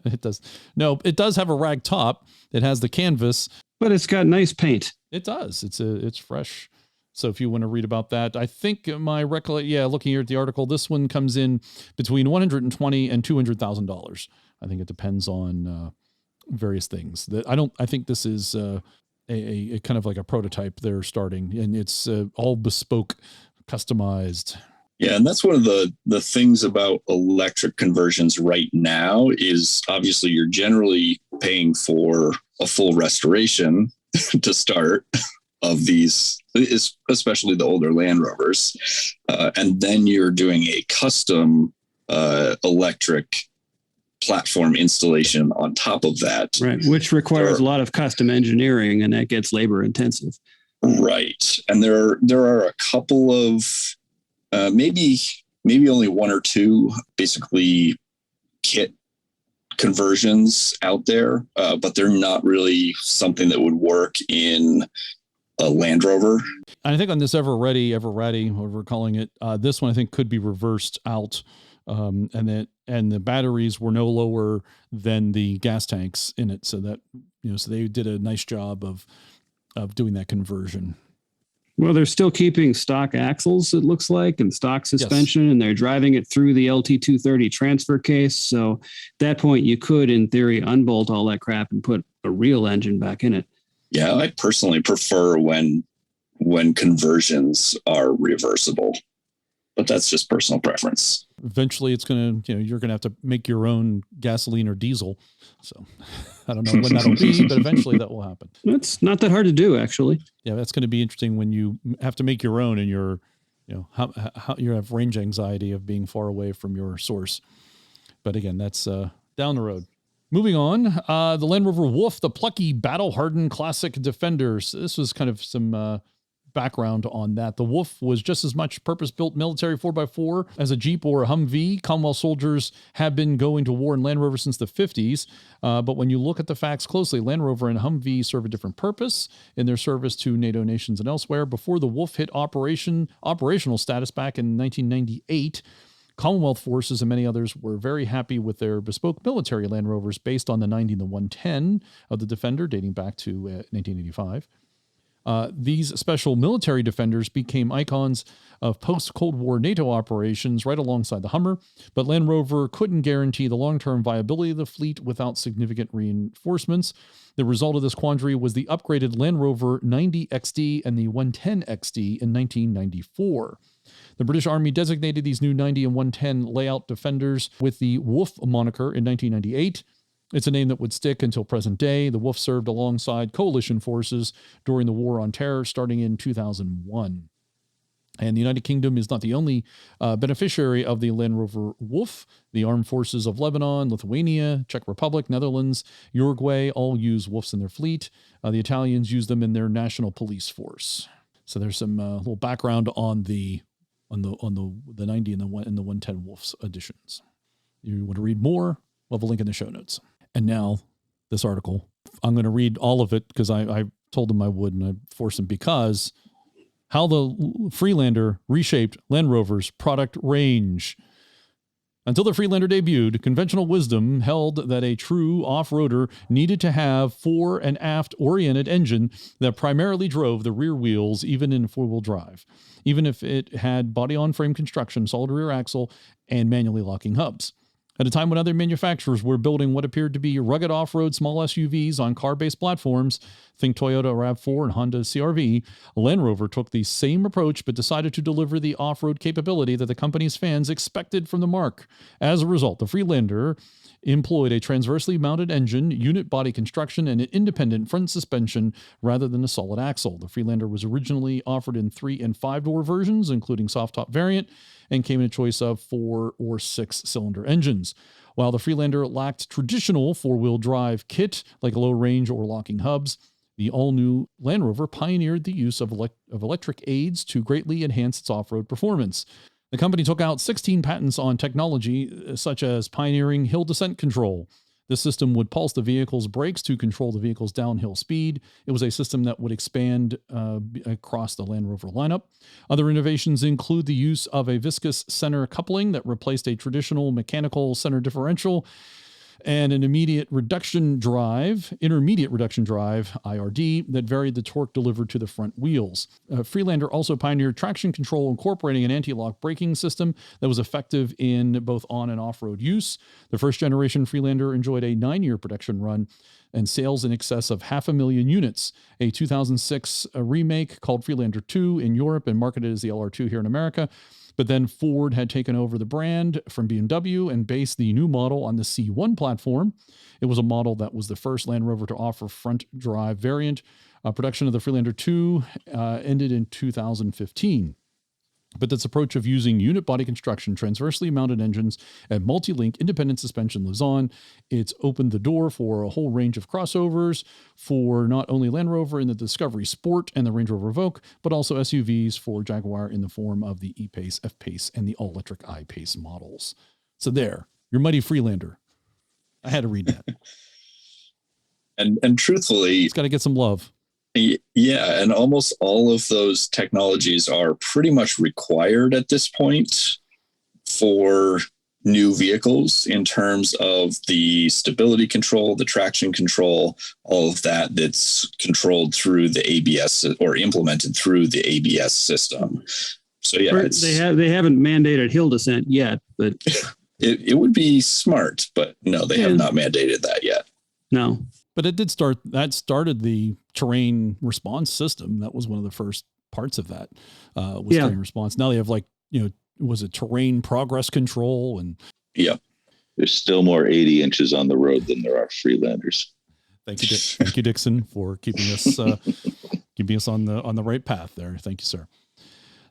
It does. No, it does have a rag top. It has the canvas, but it's got nice paint. It does. It's fresh. So if you want to read about that, I think looking here at the article, this one comes in between $120,000 and $200,000. I think it depends on various things. I think this is a kind of like a prototype they're starting, and it's all bespoke, customized. Yeah, and that's one of the things about electric conversions right now is obviously you're generally paying for a full restoration to start of these, especially the older Land Rovers, and then you're doing a custom electric platform installation on top of that, right? Which requires a lot of custom engineering, and that gets labor intensive. Right, and there are a couple of maybe only 1 or 2 basically kit conversions out there, but they're not really something that would work in a Land Rover. I think on this Ever Ready, whatever we're calling it, this one I think could be reversed out. And the batteries were no lower than the gas tanks in it. So that, so they did a nice job of doing that conversion. Well, they're still keeping stock axles, it looks like, and stock suspension, yes. And they're driving it through the LT230 transfer case. So at that point, you could, in theory, unbolt all that crap and put a real engine back in it. Yeah, I personally prefer when conversions are reversible. But that's just personal preference. Eventually it's going to, you're going to have to make your own gasoline or diesel. So I don't know when that'll be, but eventually that will happen. It's not that hard to do, actually. Yeah, that's going to be interesting when you have to make your own and you're how you have range anxiety of being far away from your source. But again, that's down the road. Moving on, the Land Rover Wolf, the plucky, battle-hardened classic Defender. So this was kind of some background on that. The Wolf was just as much purpose-built military 4x4 as a Jeep or a Humvee. Commonwealth soldiers have been going to war in Land Rover since the 50s. But when you look at the facts closely, Land Rover and Humvee serve a different purpose in their service to NATO nations and elsewhere. Before the Wolf hit operational status back in 1998, Commonwealth forces and many others were very happy with their bespoke military Land Rovers based on the 90 and the 110 of the Defender dating back to 1985. These special military Defenders became icons of post-Cold War NATO operations right alongside the Hummer, but Land Rover couldn't guarantee the long-term viability of the fleet without significant reinforcements. The result of this quandary was the upgraded Land Rover 90 XD and the 110 XD in 1994. The British Army designated these new 90 and 110 layout Defenders with the Wolf moniker in 1998. It's a name that would stick until present day. The Wolf served alongside coalition forces during the War on Terror starting in 2001. And the United Kingdom is not the only beneficiary of the Land Rover Wolf. The armed forces of Lebanon, Lithuania, Czech Republic, Netherlands, Uruguay all use Wolves in their fleet. The Italians use them in their national police force. So there's some little background on the 90 and the 110 Wolves editions. You want to read more? We'll have a link in the show notes. And now this article, I'm going to read all of it because I told him I would, and I forced him, because how the Freelander reshaped Land Rover's product range. Until the Freelander debuted, conventional wisdom held that a true off-roader needed to have fore and aft oriented engine that primarily drove the rear wheels, even in four-wheel drive, even if it had body-on-frame construction, solid rear axle, and manually locking hubs. At a time when other manufacturers were building what appeared to be rugged off-road small SUVs on car-based platforms, think Toyota RAV4 and Honda CR-V, Land Rover took the same approach but decided to deliver the off-road capability that the company's fans expected from the marque. As a result, the Freelander employed a transversely mounted engine, unit body construction, and an independent front suspension rather than a solid axle. The Freelander was originally offered in 3- and 5-door versions, including soft-top variant, and came in a choice of 4- or 6-cylinder engines. While the Freelander lacked traditional four-wheel drive kit like low-range or locking hubs, the all-new Land Rover pioneered the use of electric aids to greatly enhance its off-road performance. The company took out 16 patents on technology, such as pioneering hill descent control. This system would pulse the vehicle's brakes to control the vehicle's downhill speed. It was a system that would expand across the Land Rover lineup. Other innovations include the use of a viscous center coupling that replaced a traditional mechanical center differential, and an intermediate reduction drive, IRD, that varied the torque delivered to the front wheels. Freelander also pioneered traction control, incorporating an anti-lock braking system that was effective in both on and off-road use. The first generation Freelander enjoyed a 9-year production run and sales in excess of 500,000 units. A 2006 remake called Freelander 2 in Europe and marketed as the LR2 here in America. But then Ford had taken over the brand from BMW and based the new model on the C1 platform. It was a model that was the first Land Rover to offer front drive variant. Production of the Freelander 2 ended in 2015. But this approach of using unit body construction, transversely mounted engines, and multi-link independent suspension lives on. It's opened the door for a whole range of crossovers for not only Land Rover in the Discovery Sport and the Range Rover Evoque, but also SUVs for Jaguar in the form of the E-Pace, F-Pace, and the all-electric I-Pace models. So there, your mighty Freelander. I had to read that. And truthfully, it's got to get some love. Yeah, and almost all of those technologies are pretty much required at this point for new vehicles in terms of the stability control, the traction control, all of that's controlled through the ABS or implemented through the ABS system. So yeah, they haven't mandated hill descent yet, but it would be smart, but no, they have not mandated that yet. No. But it did started the terrain response system. That was one of the first parts of that, terrain response. Now they have was it terrain progress control? And yeah, there's still more 80 inches on the road than there are Freelanders. Thank you, Dixon, for keeping us on the right path there. Thank you, sir.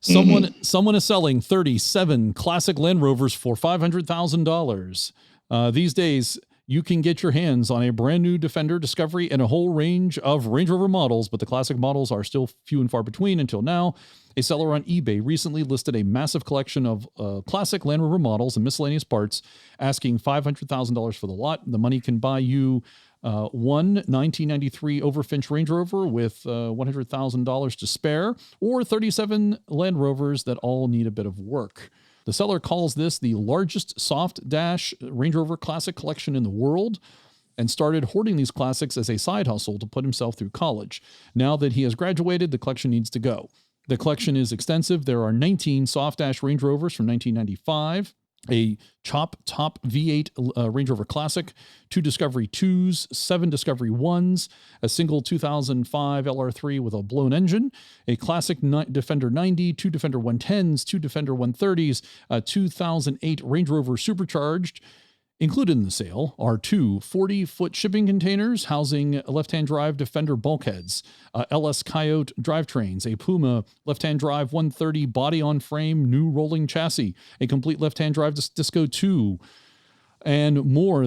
Someone is selling 37 classic Land Rovers for $500,000. These days, you can get your hands on a brand new Defender, Discovery, and a whole range of Range Rover models, but the classic models are still few and far between until now. A seller on eBay recently listed a massive collection of classic Land Rover models and miscellaneous parts, asking $500,000 for the lot. The money can buy you one 1993 Overfinch Range Rover with $100,000 to spare, or 37 Land Rovers that all need a bit of work. The seller calls this the largest soft dash Range Rover classic collection in the world, and started hoarding these classics as a side hustle to put himself through college. Now that he has graduated, the collection needs to go. The collection is extensive. There are 19 soft dash Range Rovers from 1995, a chop top V8 Range Rover Classic, 2 Discovery 2s, 7 Discovery 1s, a single 2005 LR3 with a blown engine, a classic Defender 90, 2 Defender 110s, 2 Defender 130s, a 2008 Range Rover Supercharged. Included in the sale are 2 40-foot shipping containers housing left-hand drive Defender bulkheads, LS Coyote drivetrains, a Puma left-hand drive 130 body-on-frame new rolling chassis, a complete left-hand drive Disco 2, and more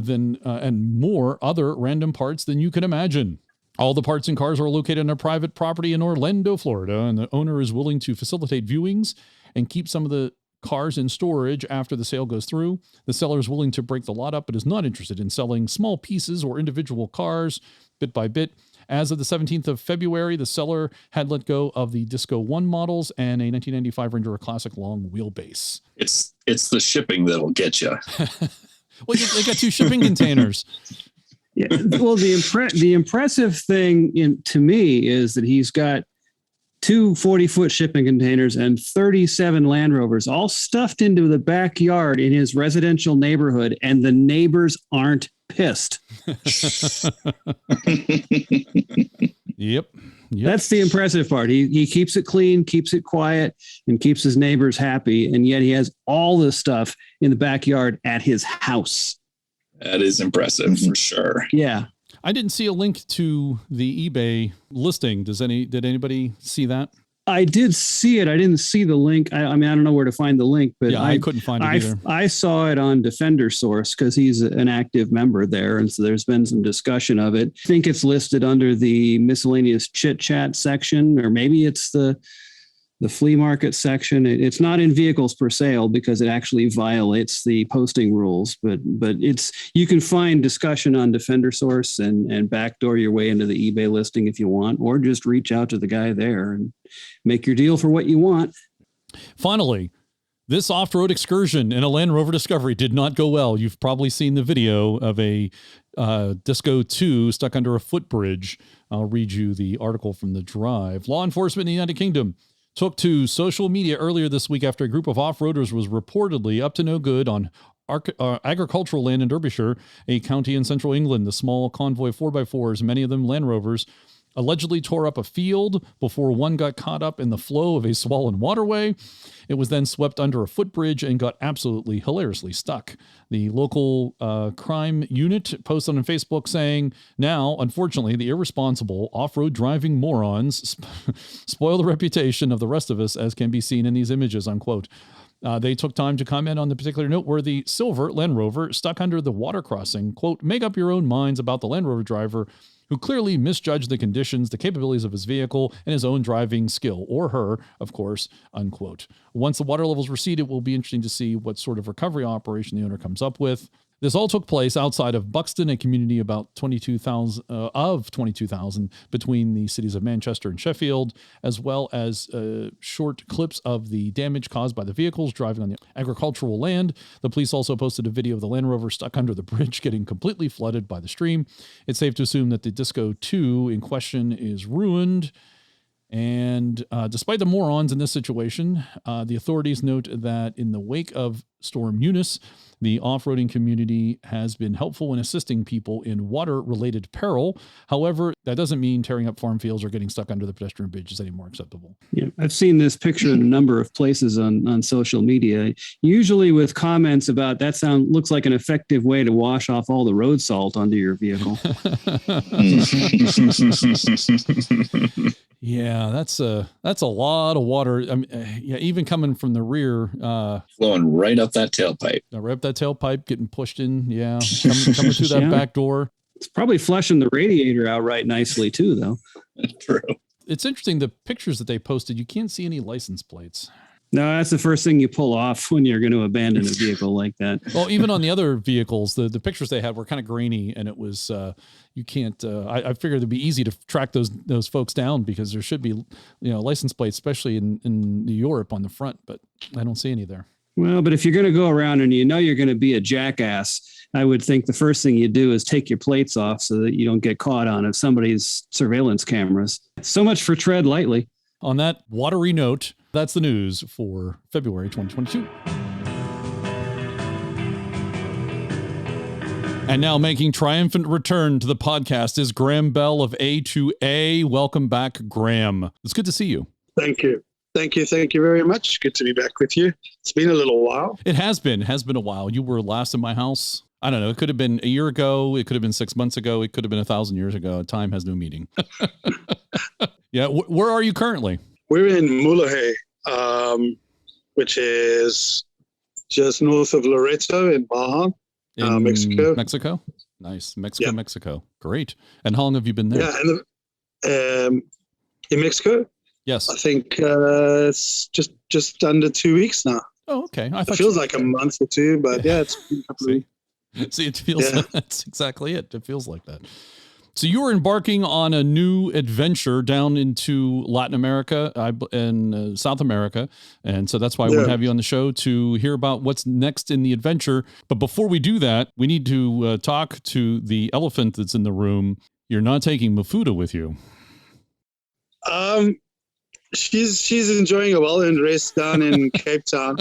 other random parts than you can imagine. All the parts and cars are located on a private property in Orlando, Florida, and the owner is willing to facilitate viewings and keep some of the cars in storage after the sale goes through. The seller is willing to break the lot up, but is not interested in selling small pieces or individual cars bit by bit. As of the 17th of February, the seller had let go of the Disco 1 models and a 1995 Ranger Classic long wheelbase. It's the shipping that'll get you. Well, they got 2 shipping containers. Yeah. Well, the impressive thing to me is that he's got 2 40-foot shipping containers and 37 Land Rovers all stuffed into the backyard in his residential neighborhood, and the neighbors aren't pissed. Yep. That's the impressive part. He keeps it clean, keeps it quiet, and keeps his neighbors happy, and yet he has all this stuff in the backyard at his house. That is impressive for sure. Yeah. I didn't see a link to the eBay listing. Did anybody see that? I did see it. I didn't see the link. I mean, I don't know where to find the link, but yeah, I couldn't find it either. I saw it on Defender Source because he's an active member there. And so there's been some discussion of it. I think it's listed under the miscellaneous chit chat section, or maybe it's the flea market section. It's not in vehicles for sale because it actually violates the posting rules, but you can find discussion on Defender Source and backdoor your way into the eBay listing if you want, or just reach out to the guy there and make your deal for what you want. Finally, this off-road excursion in a Land Rover Discovery did not go well. You've probably seen the video of a Disco 2 stuck under a footbridge. I'll read you the article from The Drive. Law enforcement in the United Kingdom took to social media earlier this week after a group of off-roaders was reportedly up to no good on agricultural land in Derbyshire, a county in central England. The small convoy 4x4s, many of them Land Rovers, allegedly tore up a field before one got caught up in the flow of a swollen waterway. It was then swept under a footbridge and got absolutely hilariously stuck. The local crime unit posted on Facebook saying, now, unfortunately, the irresponsible off-road driving morons spoil the reputation of the rest of us, as can be seen in these images, unquote. They took time to comment on the particular noteworthy silver Land Rover stuck under the water crossing. Quote, make up your own minds about the Land Rover driver who clearly misjudged the conditions, the capabilities of his vehicle, and his own driving skill, or her, of course, unquote. Once the water levels recede, it will be interesting to see what sort of recovery operation the owner comes up with. This all took place outside of Buxton, a community about 22,000 between the cities of Manchester and Sheffield, as well as short clips of the damage caused by the vehicles driving on the agricultural land. The police also posted a video of the Land Rover stuck under the bridge getting completely flooded by the stream. It's safe to assume that the Disco 2 in question is ruined. And despite the morons in this situation, the authorities note that in the wake of Storm Eunice, the off-roading community has been helpful in assisting people in water-related peril. However, that doesn't mean tearing up farm fields or getting stuck under the pedestrian bridge is any more acceptable. Yeah, I've seen this picture in a number of places on social media, usually with comments about that looks like an effective way to wash off all the road salt onto your vehicle. Yeah, that's a lot of water. I mean, yeah, even coming from the rear, flowing right up that tailpipe. Right up that tailpipe, getting pushed in. Yeah, coming through that back door. It's probably flushing the radiator out right nicely too, though. True. It's interesting, the pictures that they posted, you can't see any license plates. No, that's the first thing you pull off when you're going to abandon a vehicle like that. Well, even on the other vehicles, the pictures they had were kind of grainy, and it was you can't. I figured it'd be easy to track those folks down because there should be license plates, especially in Europe on the front, but I don't see any there. Well, but if you're going to go around and you're going to be a jackass, I would think the first thing you do is take your plates off so that you don't get caught on somebody's surveillance cameras. So much for tread lightly. On that watery note, that's the news for February 2022. And now making triumphant return to the podcast is Graham Bell of A2A. Welcome back, Graham. It's good to see you. Thank you. Thank you very much. Good to be back with you. It's been a little while. It has been a while. You were last in my house. I don't know. It could have been a year ago. It could have been 6 months ago. It could have been 1,000 years ago. Time has no meaning. Yeah. Where are you currently? We're in Mulegé, which is just north of Loreto in Baja, Mexico. Mexico? Nice. Mexico, yeah. Mexico. Great. And how long have you been there? Yeah. In Mexico? Yes. I think it's just under 2 weeks now. Oh, okay. It feels like a month or two, but yeah, it's been a couple of weeks. See, it feels that's exactly it. It feels like that. So you were embarking on a new adventure down into Latin America and South America. And so that's why I want to have you on the show to hear about what's next in the adventure. But before we do that, we need to talk to the elephant that's in the room. You're not taking Mafuda with you. She's enjoying a well-earned rest down in Cape Town.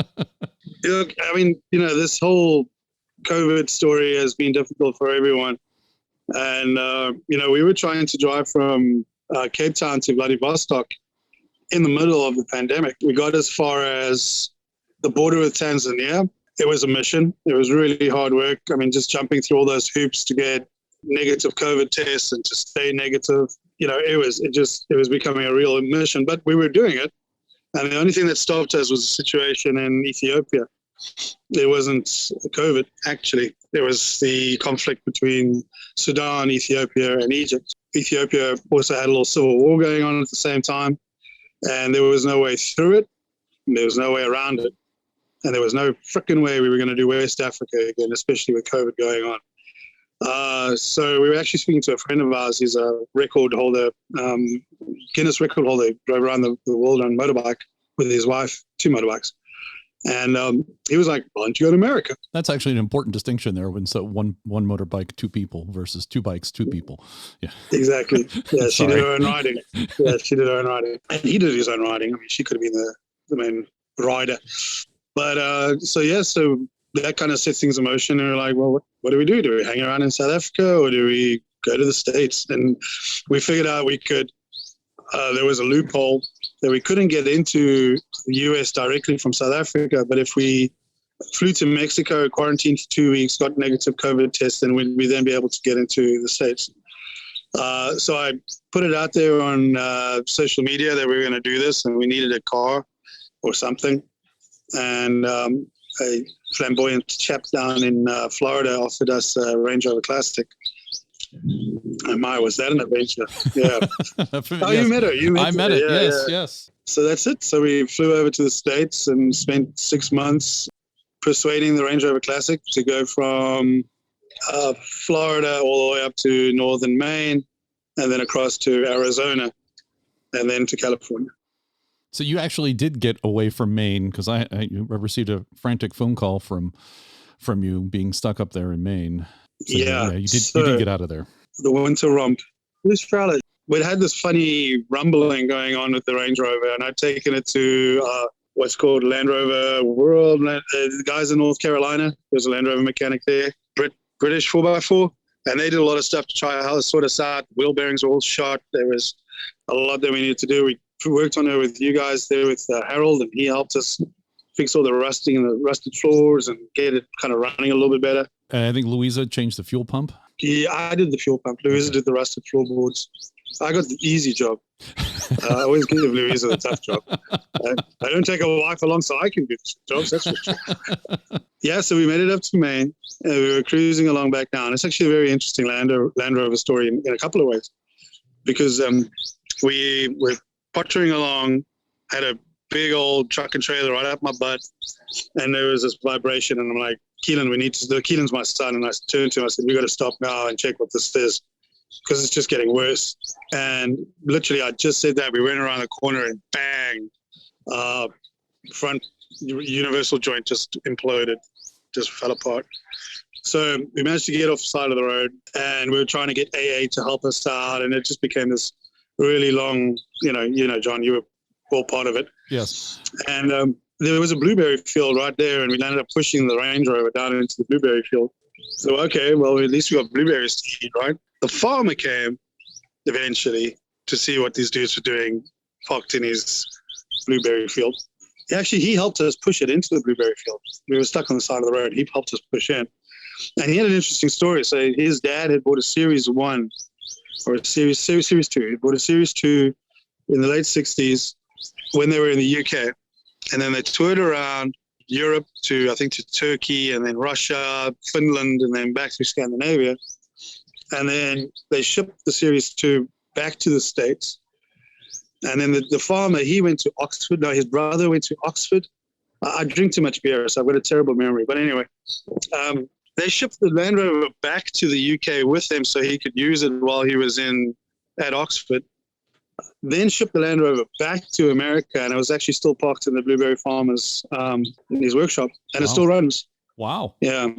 Look, I mean, this whole COVID story has been difficult for everyone. And, we were trying to drive from Cape Town to Vladivostok in the middle of the pandemic. We got as far as the border with Tanzania. It was a mission. It was really hard work. I mean, just jumping through all those hoops to get negative COVID tests and to stay negative. It was becoming a real mission, but we were doing it. And the only thing that stopped us was the situation in Ethiopia. It wasn't COVID, actually. It was the conflict between Sudan, Ethiopia, and Egypt. Ethiopia also had a little civil war going on at the same time, and there was no way through it, and there was no way around it. And there was no frickin' way we were going to do West Africa again, especially with COVID going on. So we were actually speaking to a friend of ours. He's a record holder, Guinness record holder, drove around the world on a motorbike with his wife, 2 motorbikes. And he was like, why don't you go to America? That's actually an important distinction there when one motorbike, 2 people versus 2 bikes, 2 people. Yeah, exactly. Yeah, she did her own riding. Yeah, she did her own riding. And he did his own riding. I mean, she could have been the main rider. But so that kind of set things in motion. And we're like, well, what do we do? Do we hang around in South Africa or do we go to the States? And we figured out we could, there was a loophole that we couldn't get into the US directly from South Africa. But if we flew to Mexico, quarantined for 2 weeks, got negative COVID test, then we'd then be able to get into the States. So I put it out there on social media that we were going to do this and we needed a car or something. And a flamboyant chap down in Florida offered us a Range Rover Classic. And was that an adventure? Yeah. Oh, yes. You met her. I met it. Yeah, yes. So that's it. So we flew over to the States and spent 6 months persuading the Range Rover Classic to go from Florida all the way up to northern Maine and then across to Arizona and then to California. So you actually did get away from Maine because I received a frantic phone call from you being stuck up there in Maine. So yeah, you did get out of there. The winter romp. This fella, we'd had this funny rumbling going on with the Range Rover, and I'd taken it to what's called Land Rover World. The guys in North Carolina, there's a Land Rover mechanic there, British 4x4, and they did a lot of stuff to try to sort us out. Wheel bearings were all shot. There was a lot that we needed to do. We worked on it with you guys there with Harold, and he helped us fix all the rusting and the rusted floors and get it kind of running a little bit better. I think Louisa changed the fuel pump. Yeah, I did the fuel pump. Louisa did the rusted floorboards. I got the easy job. I always give Louisa the tough job. I don't take a wife along so I can do the jobs. That's for sure. Yeah, so we made it up to Maine. And we were cruising along back down. It's actually a very interesting Land Rover story in a couple of ways, because we were pottering along, had a big old truck and trailer right up my butt, and there was this vibration, and I'm like, Keelan, Keelan's my son, and I turned to him, I said, we got to stop now and check what this is, because it's just getting worse. And literally, I just said that, we went around the corner and bang, front universal joint just imploded, just fell apart. So we managed to get off the side of the road, and we were trying to get AA to help us out, and it just became this really long, you know, John, you were all part of it. Yes. And there was a blueberry field right there, and we ended up pushing the Range Rover down into the blueberry field. So, okay, well, at least we got blueberries to eat, right? The farmer came eventually to see what these dudes were doing, parked in his blueberry field. Actually, he helped us push it into the blueberry field. We were stuck on the side of the road. He helped us push in. And he had an interesting story. So his dad had bought a Series 1 or a Series 2. He bought a Series 2 in the late 60s when they were in the UK. And then they toured around Europe to Turkey, and then Russia, Finland, and then back to Scandinavia. And then they shipped the Series 2 back to the States. And then the farmer, he went to Oxford. No, his brother went to Oxford. I drink too much beer, so I've got a terrible memory. But anyway, they shipped the Land Rover back to the UK with him so he could use it while he was at Oxford. Then shipped the Land Rover back to America, and it was actually still parked in the blueberry farmer's in his workshop, and it still runs. Wow. Yeah.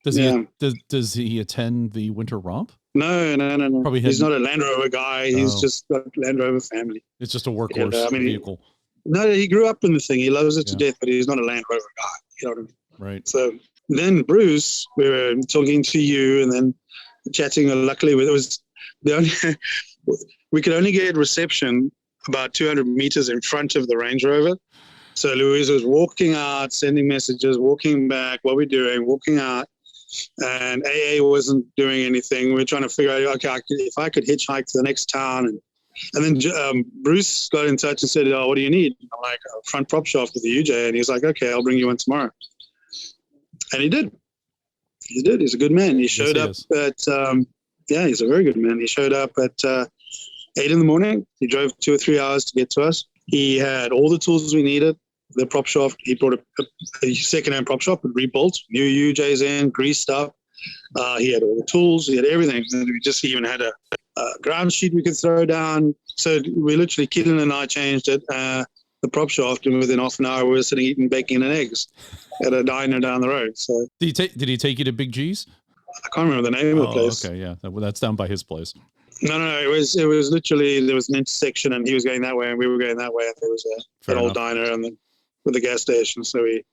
Does he attend the winter romp? No. Probably he's not a Land Rover guy. He's just a Land Rover family. It's just a workhorse vehicle. No, he grew up in the thing. He loves it to death, but he's not a Land Rover guy. You know what I mean? Right. So then Bruce, we were talking to you and then chatting. Luckily, we could only get reception about 200 meters in front of the Range Rover. So Louise was walking out, sending messages, walking back, what we're doing, walking out. And AA wasn't doing anything. We were trying to figure out, okay, if I could hitchhike to the next town. And then Bruce got in touch and said, oh, what do you need? I'm like, a front prop shaft with the UJ. And he's like, okay, I'll bring you one tomorrow. And he did. He's a good man. He showed up at, he's a very good man. He showed up at 8 in the morning. He drove 2 or 3 hours to get to us. He had all the tools we needed. The prop shaft, he brought a second-hand prop shaft with rebuilt, new UJs in, greased up. He had all the tools. He had everything. And we just even had a ground sheet we could throw down. So we literally, Keelan and I changed it, the prop shaft, and within half an hour we were sitting eating bacon and eggs at a diner down the road. So did he take you to Big G's? I can't remember the name of the place. Okay, yeah, that's down by his place. No. It was literally, there was an intersection, and he was going that way, and we were going that way. And there was an old diner, and then with the gas station. So we,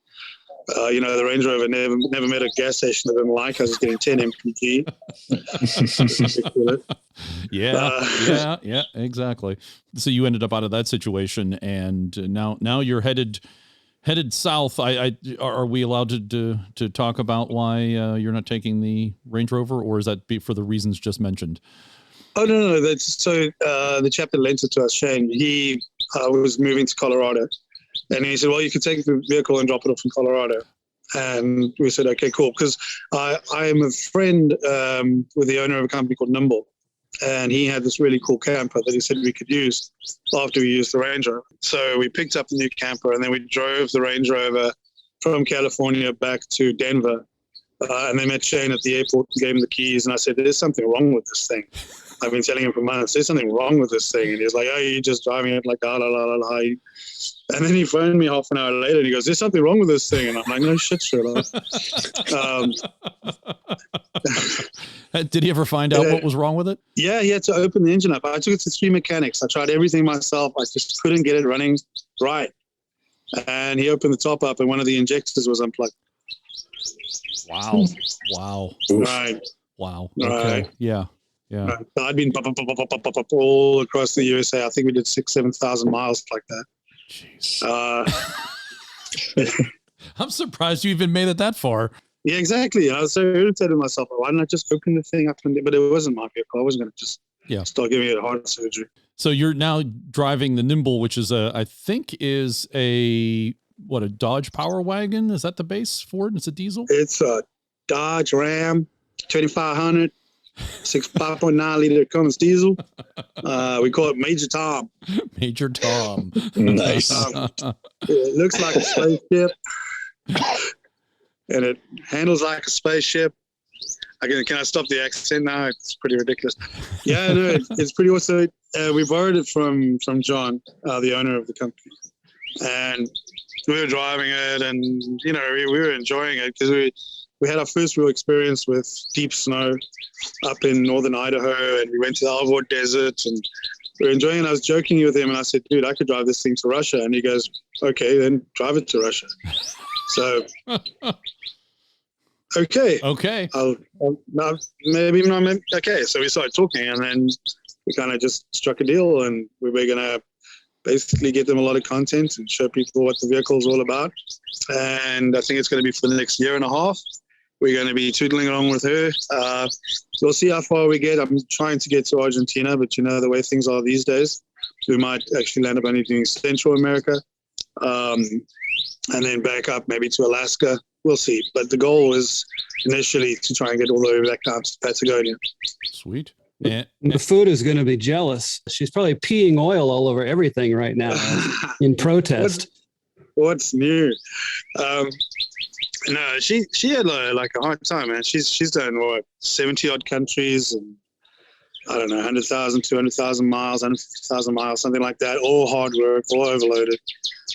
the Range Rover never met a gas station that didn't like us. It's getting 10 mpg. Yeah, exactly. So you ended up out of that situation, and now you're headed south. Are we allowed to talk about why you're not taking the Range Rover, or is that for the reasons just mentioned? Oh, no. That's so the chap that lent it to us, Shane, he was moving to Colorado. And he said, well, you can take the vehicle and drop it off in Colorado. And we said, okay, cool. Because I am a friend with the owner of a company called Nimble. And he had this really cool camper that he said we could use after we used the Range Rover. So we picked up the new camper, and then we drove the Range Rover from California back to Denver. And they met Shane at the airport and gave him the keys. And I said, there's something wrong with this thing. I've been telling him for months, there's something wrong with this thing. And he was like, oh, you're just driving it like, la, la, la, la. And then he phoned me half an hour later, and he goes, there's something wrong with this thing. And I'm like, no shit, Sherlock. Did he ever find out what was wrong with it? Yeah, he had to open the engine up. I took it to 3 mechanics. I tried everything myself. I just couldn't get it running right. And he opened the top up, and one of the injectors was unplugged. Wow. Right. Wow. Okay. Right. Yeah. Right. I'd been all across the USA. I think we did 7,000 miles like that. Jeez. I'm surprised you even made it that far. Yeah, exactly. I was so irritated with myself. Why didn't I just open the thing up? But it wasn't my vehicle. I wasn't going to just start giving it heart surgery. So you're now driving the Nimble, which is I think is a Dodge Power Wagon? Is that the base for it? It's a diesel? It's a Dodge Ram 2500, 5.9 liter Cummins diesel. We call it Major Tom. Major Tom. Nice. It looks like a spaceship, and it handles like a spaceship. Can I stop the accent now? It's pretty ridiculous. Yeah, no, it's pretty awesome. We borrowed it from John, the owner of the company, and we were driving it, and we were enjoying it because we had our first real experience with deep snow up in northern Idaho, and we went to the Alvord Desert, and we were enjoying it. I was joking with him, and I said, "Dude, I could drive this thing to Russia," and he goes, "Okay, then drive it to Russia." So. Okay. No, maybe not. Okay. So we started talking, and then we kind of just struck a deal, and we were going to basically get them a lot of content and show people what the vehicle is all about. And I think it's going to be for the next year and a half. We're going to be tootling along with her. We'll see how far we get. I'm trying to get to Argentina, but the way things are these days, we might actually land up only doing Central America, and then back up maybe to Alaska. We'll see. But the goal is initially to try and get all the way back down to Patagonia. Sweet. The food is going to be jealous. She's probably peeing oil all over everything right now in protest. What's new? No, she had like a hard time, man. She's done 70 odd countries, and I don't know, 100,000, 200,000 miles, 150,000 miles, something like that. All hard work, all overloaded.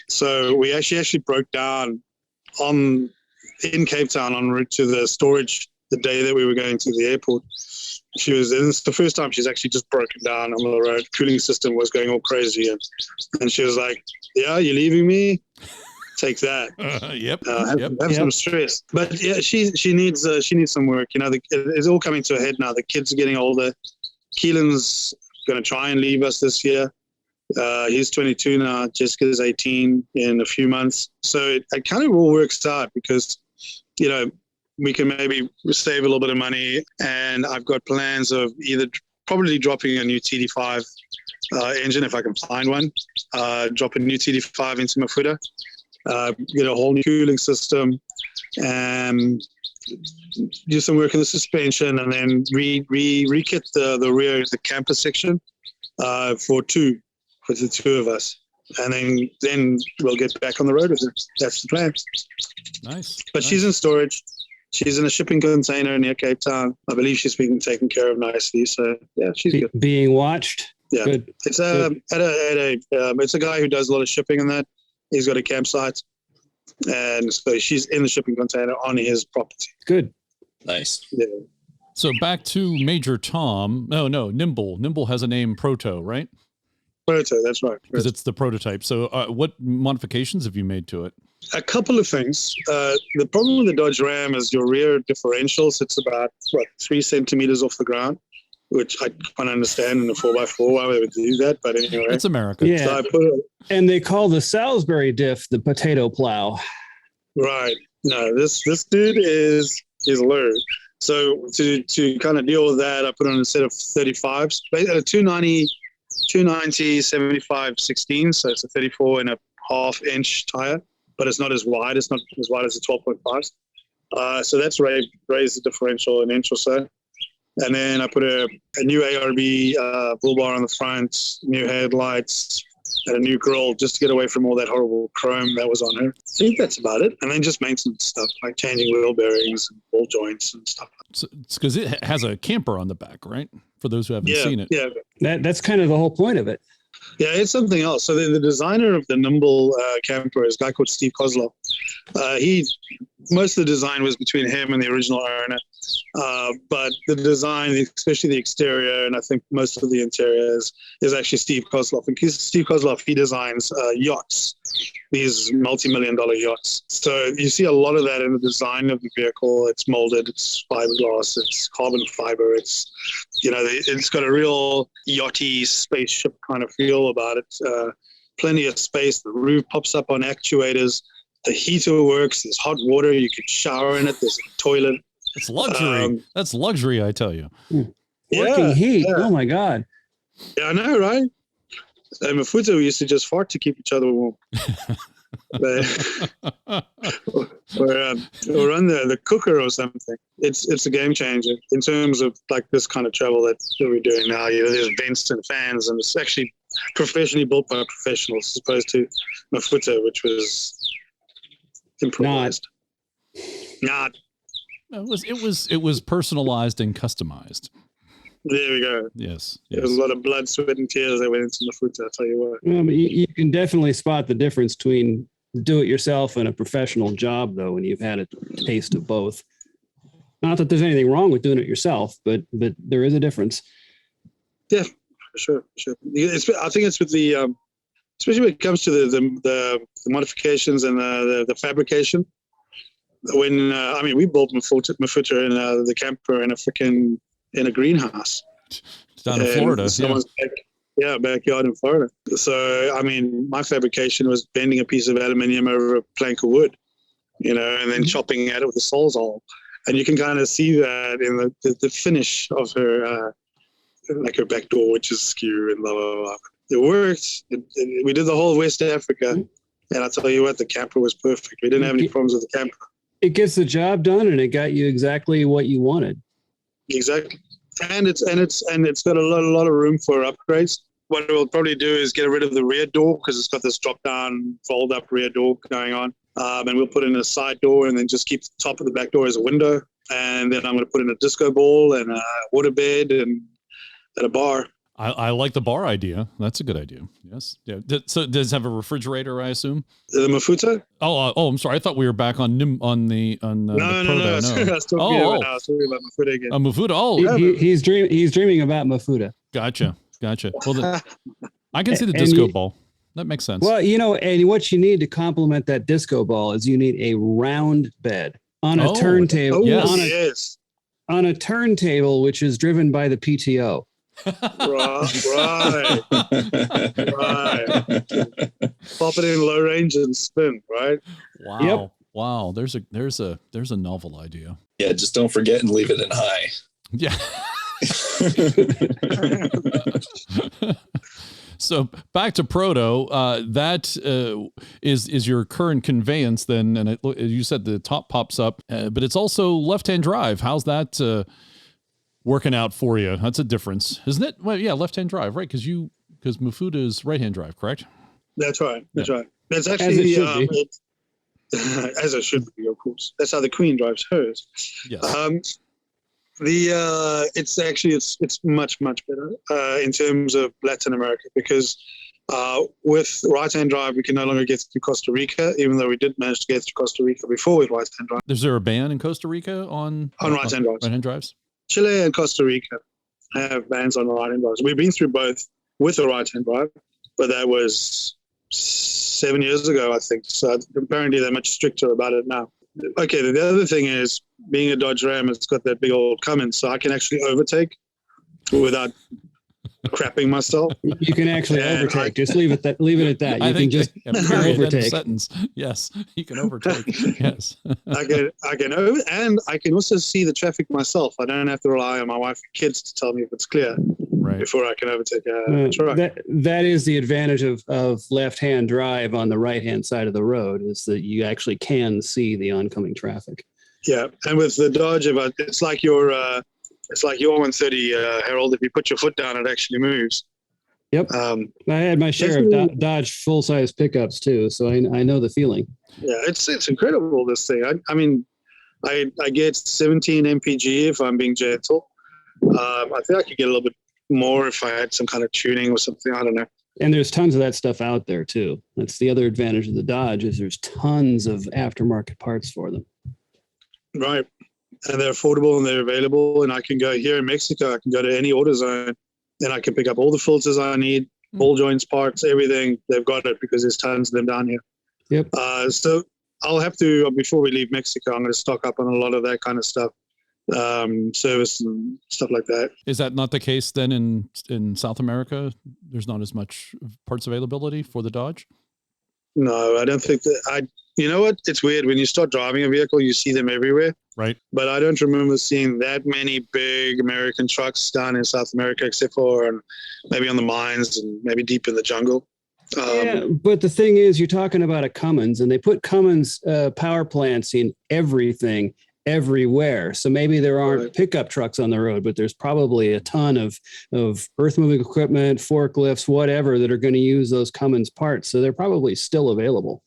So we actually broke down in Cape Town en route to the storage the day that we were going to the airport. It's the first time she's actually just broken down on the road. Cooling system was going all crazy, and she was like, "Yeah, you're leaving me? Take that." Have some stress. But yeah, she needs some work. It's all coming to a head now. The kids are getting older. Keelan's going to try and leave us this year. He's 22 now. Jessica's 18 in a few months. So it kind of all works out because, we can maybe save a little bit of money. And I've got plans of either probably dropping a new TD5 engine if I can find one, drop a new TD5 into my footer, get a whole new cooling system, and do some work in the suspension, and then re-kit the rear, the camper section for the two of us. And then we'll get back on the road with her. That's the plan. Nice. But she's in storage. She's in a shipping container near Cape Town. I believe she's being taken care of nicely. So yeah, she's good. Being watched. Yeah, good. It's it's a guy who does a lot of shipping and that. He's got a campsite, and so she's in the shipping container on his property. Good. Nice. Yeah. So back to Major Tom. No, Nimble. Nimble has a name, Proto, right? Proto, that's right. Because it's the prototype. So what modifications have you made to it? A couple of things. The problem with the Dodge Ram is your rear differential sits about 3 centimeters off the ground, which I can't understand in a 4x4 why they would do that. But anyway, it's America. Yeah, so and they call the Salisbury diff the potato plow. Right. No, this dude is low. So to kind of deal with that, I put on a set of 35s, a 290 75 16. So it's a 34.5 inch tire. But it's not as wide. It's not as wide as the 12.5s. So that's raised the differential an inch or so. And then I put a new ARB bull bar on the front, new headlights, and a new grille just to get away from all that horrible chrome that was on her. I think that's about it. And then just maintenance stuff like changing wheel bearings and ball joints and stuff. So it's because it has a camper on the back, right? For those who haven't seen it. Yeah. That's kind of the whole point of it. Yeah, it's something else. So the designer of the Nimble camper is a guy called Steve Kozloff. Most of the design was between him and the original owner. But the design, especially the exterior, and I think most of the interior is actually Steve Kozloff. And Steve Kozloff, he designs yachts, these multi-million-dollar yachts. So you see a lot of that in the design of the vehicle. It's molded, it's fiberglass, it's carbon fiber. It's, it's got a real yachty spaceship kind of feel about it. Plenty of space. The roof pops up on actuators. The heater works. There's hot water. You can shower in it. There's a toilet. It's luxury. That's luxury, I tell you. Working heat. Oh my God. Yeah, I know, right? And Mafuta, we used to just fart to keep each other warm. or run the cooker or something. It's a game changer in terms of like this kind of travel that we're doing now. There's vents and fans, and it's actually professionally built by professionals as opposed to Mafuta, which was improvised. Not. It was personalized and customized. There we go. Yes. There was a lot of blood, sweat, and tears that went into Mafuta, I'll tell you what. You can definitely spot the difference between do-it-yourself and a professional job, though, when you've had a taste of both. Not that there's anything wrong with doing it yourself, but there is a difference. Yeah, for sure. I think it's with the, especially when it comes to the modifications and the fabrication. When we built Mafuta in the camper in a greenhouse down in Florida. Backyard in Florida. So my fabrication was bending a piece of aluminium over a plank of wood, and then chopping at it with a sawzall, and you can kind of see that in the finish of her like her back door, which is skew and blah blah blah. It worked. We did the whole West Africa, and I tell you what, the camper was perfect. We didn't have any problems with the camper. It gets the job done, and it got you exactly what you wanted. Exactly, and it's got a lot of room for upgrades. What we'll probably do is get rid of the rear door because it's got this drop-down, fold-up rear door going on, and we'll put in a side door and then just keep the top of the back door as a window. And then I'm going to put in a disco ball and a waterbed and a bar. I like the bar idea. That's a good idea. Yes. Yeah. So does it have a refrigerator, I assume? The Mafuta? Oh, I'm sorry. I thought we were back on the Proto. No. I was talking about Mafuta again. Mafuta. Oh, he's dreaming about Mafuta. Gotcha. Well, then, I can see the disco ball. That makes sense. Well, and what you need to complement that disco ball is you need a round bed on a turntable. Oh, yes. On a turntable, which is driven by the PTO. Right. Pop it in low range and spin, right? Wow. Yep. Wow. There's a novel idea. Yeah, just don't forget and leave it in high. Yeah. So back to Proto, that is your current conveyance then, and you said the top pops up, but it's also left-hand drive. How's that working out for you? That's a difference, isn't it? Well, yeah, left-hand drive, right? Because Mafuta is right-hand drive, correct? That's right. That's actually as it should be, of course. That's how the Queen drives hers. Yes. It's much better in terms of Latin America because with right-hand drive we can no longer get through Costa Rica, even though we did manage to get through Costa Rica before with right-hand drive. Is there a ban in Costa Rica on right-hand drives? Right-hand drives. Chile and Costa Rica have bans on right-hand drives. We've been through both with a right-hand drive, but that was 7 years ago, I think. So apparently they're much stricter about it now. Okay, the other thing is, being a Dodge Ram, it's got that big old Cummins, so I can actually overtake without crapping myself. You can actually overtake. Just leave it at that. You can just overtake. Sentence. Yes, you can overtake. Yes, I can over, and I can also see the traffic myself. I don't have to rely on my wife and kids to tell me if it's clear before I can overtake a truck. That is the advantage of left-hand drive on the right-hand side of the road, is that you actually can see the oncoming traffic. Yeah, and with the Dodge, it's like your 130, Harold. If you put your foot down, it actually moves. Yep. I had my share of Dodge full-size pickups too, so I know the feeling. Yeah, it's incredible, this thing. I get 17 mpg if I'm being gentle. I think I could get a little bit more if I had some kind of tuning or something. I don't know. And there's tons of that stuff out there too. That's the other advantage of the Dodge, is there's tons of aftermarket parts for them. Right. And they're affordable and they're available. And I can go here in Mexico, I can go to any AutoZone and I can pick up all the filters I need, ball joints, parts, everything. They've got it because there's tons of them down here. Yep. So I'll have to, before we leave Mexico, I'm going to stock up on a lot of that kind of stuff, service and stuff like that. Is that not the case then in South America? There's not as much parts availability for the Dodge? No, I don't think that. You know what? It's weird. When you start driving a vehicle, you see them everywhere. Right. But I don't remember seeing that many big American trucks down in South America, except for maybe on the mines and maybe deep in the jungle. Yeah, but the thing is, you're talking about a Cummins, and they put Cummins power plants in everything, everywhere. So maybe there aren't pickup trucks on the road, but there's probably a ton of earth moving equipment, forklifts, whatever, that are going to use those Cummins parts. So they're probably still available.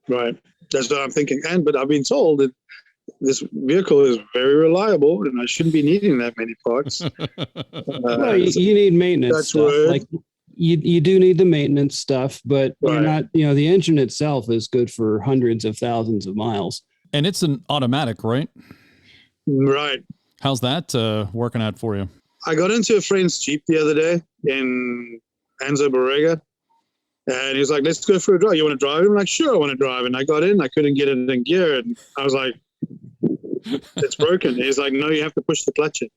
Right. That's what I'm thinking. But I've been told that this vehicle is very reliable, and I shouldn't be needing that many parts. Well, you need maintenance stuff. Like you do need the maintenance stuff, but you're not. The engine itself is good for hundreds of thousands of miles. And it's an automatic, right? Right. How's that working out for you? I got into a friend's Jeep the other day in Anzo Borrega, and he was like, "Let's go for a drive. You want to drive?" I'm like, "Sure, I want to drive." And I got in. I couldn't get it in gear, and I was like, "It's broken." He's like, "No, you have to push the clutch in."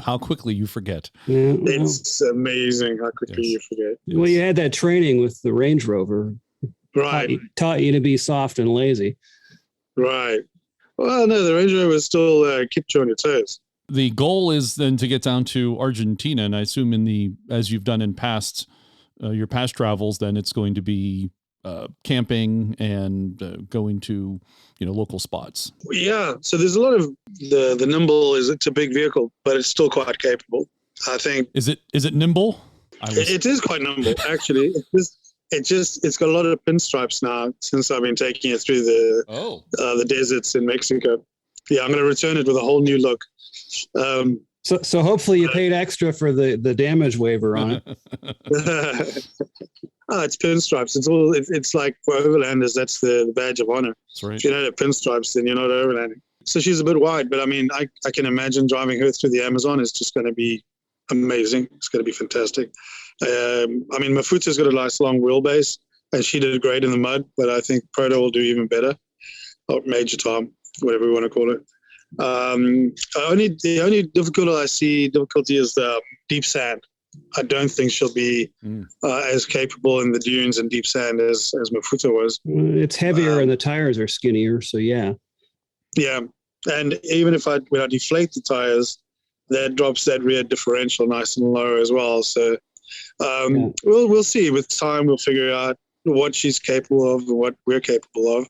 How quickly you forget. Yeah, it's amazing how quickly you forget. Well, you had that training with the Range Rover. Right. Taught you to be soft and lazy. Right. Well, no, the Range Rover still keeps you on your toes. The goal is then to get down to Argentina, and I assume as you've done in your past travels, then it's going to be camping and going to local spots. Yeah. So there's a lot of the Nimble it's a big vehicle, but it's still quite capable. I think. Is it nimble? It is quite nimble, actually. It's got a lot of pinstripes now since I've been taking it through the deserts in Mexico. Yeah, I'm going to return it with a whole new look. So hopefully you paid extra for the damage waiver on it. It's pinstripes. It's like for overlanders, that's the badge of honor. That's right. If you don't have pinstripes, then you're not overlanding. So she's a bit wide, but I mean, I can imagine driving her through the Amazon is just going to be amazing. It's going to be fantastic. I mean, Mafuta's got a nice long wheelbase, and she did great in the mud, but I think Proto will do even better. Or Major Tom, whatever we want to call it. The only difficulty is the deep sand. I don't think she'll be as capable in the dunes and deep sand as Mafuta was. It's heavier and the tires are skinnier, so yeah. Yeah, and even when I deflate the tires, that drops that rear differential nice and low as well. So we'll see. With time, we'll figure out what she's capable of and what we're capable of.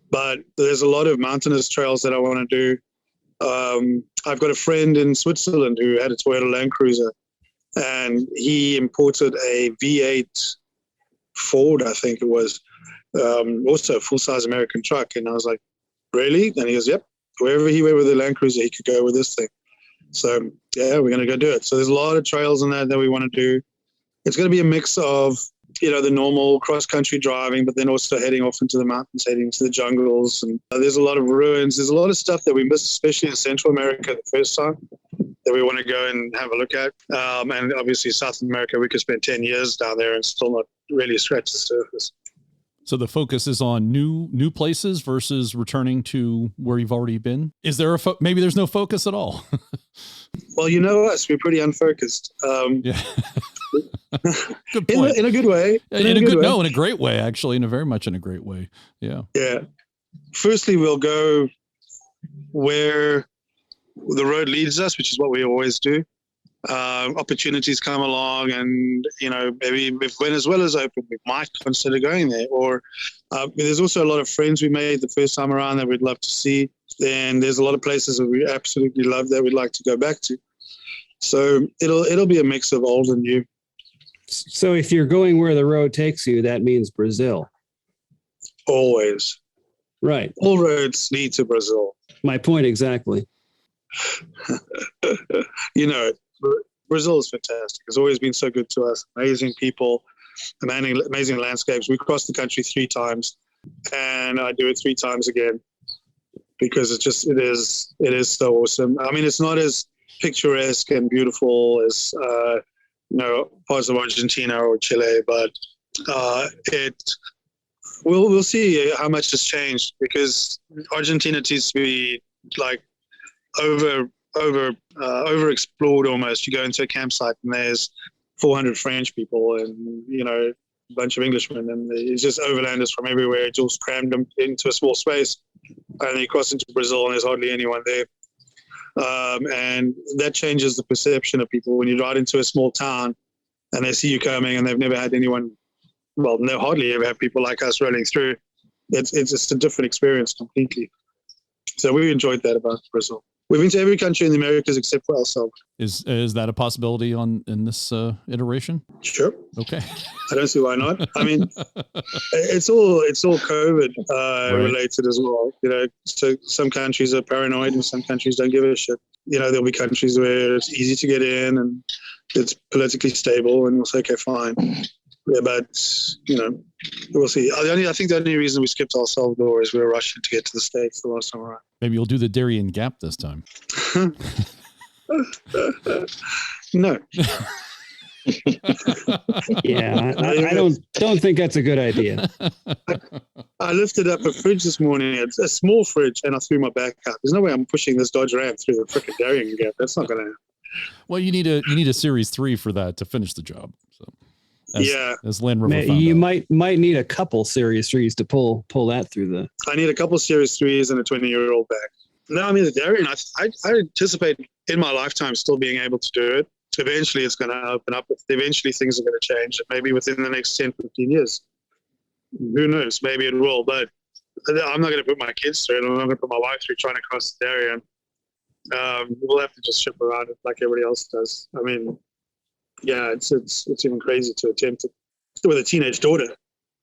But there's a lot of mountainous trails that I want to do. I've got a friend in Switzerland who had a Toyota Land Cruiser, and he imported a V8 Ford, I think it was, also a full-size American truck. And I was like, really? And he goes, yep. Wherever he went with the Land Cruiser, he could go with this thing. So, yeah, we're going to go do it. So there's a lot of trails in there that we want to do. It's going to be a mix of, the normal cross-country driving, but then also heading off into the mountains, heading to the jungles. And there's a lot of ruins. There's a lot of stuff that we missed, especially in Central America the first time, that we want to go and have a look at. And obviously South America, we could spend 10 years down there and still not really scratch the surface. So the focus is on new places versus returning to where you've already been. Is there maybe there's no focus at all? Well, you know us, we're pretty unfocused. Yeah. Good point. In a good way. In a great way, actually, very much in a great way. Yeah. Yeah. Firstly, we'll go where the road leads us, which is what we always do. Opportunities come along, and maybe if Venezuela's open, we might consider going there. Or there's also a lot of friends we made the first time around that we'd love to see. Then there's a lot of places that we absolutely love that we'd like to go back to. So it'll be a mix of old and new. So if you're going where the road takes you, that means Brazil. Always. Right. All roads lead to Brazil. My point exactly. Brazil is fantastic. It's always been so good to us. Amazing people, amazing landscapes. We crossed the country 3 times, and I do it 3 times again because it is so awesome. I mean, it's not as picturesque and beautiful as parts of Argentina or Chile, but we'll see how much has changed, because Argentina seems to be like overexplored almost. You go into a campsite and there's 400 French people, and bunch of Englishmen, and it's just overlanders from everywhere. It's all crammed them into a small space, and they cross into Brazil, and there's hardly anyone there. And that changes the perception of people when you ride into a small town and they see you coming, and they've never had anyone. Well, they hardly ever have people like us rolling through. It's just a different experience completely. So we enjoyed that about Brazil. We've been to every country in the Americas except for El Salvador. Is that a possibility in this iteration? Sure. Okay. I don't see why not. I mean, it's all COVID related as well. You know, so some countries are paranoid and some countries don't give a shit. You know, there'll be countries where it's easy to get in and it's politically stable, and we'll say, okay, fine. Yeah, but you know, we'll see. I think the only reason we skipped El Salvador is we were rushing to get to the States the last time around. Maybe you'll do the Darien Gap this time. No. Yeah, I don't think that's a good idea. I lifted up a fridge this morning. It's a small fridge, and I threw my back out. There's no way I'm pushing this Dodge Ram through the frickin' Darien Gap. That's not going to happen. Well, you need a Series 3 for that to finish the job. So. As Land Rover found you out. might need a couple Series 3s to pull that through the. I need a couple Series 3s and a 20-year-old back. No, I mean the Darien. I anticipate in my lifetime still being able to do it. Eventually, it's going to open up. Eventually, things are going to change. Maybe within the next 10, 15 years. Who knows? Maybe it will. But I'm not going to put my kids through it. I'm not going to put my wife through trying to cross the Darien. We'll have to just ship around it like everybody else does. I mean. Yeah, it's even crazy to attempt it with a teenage daughter.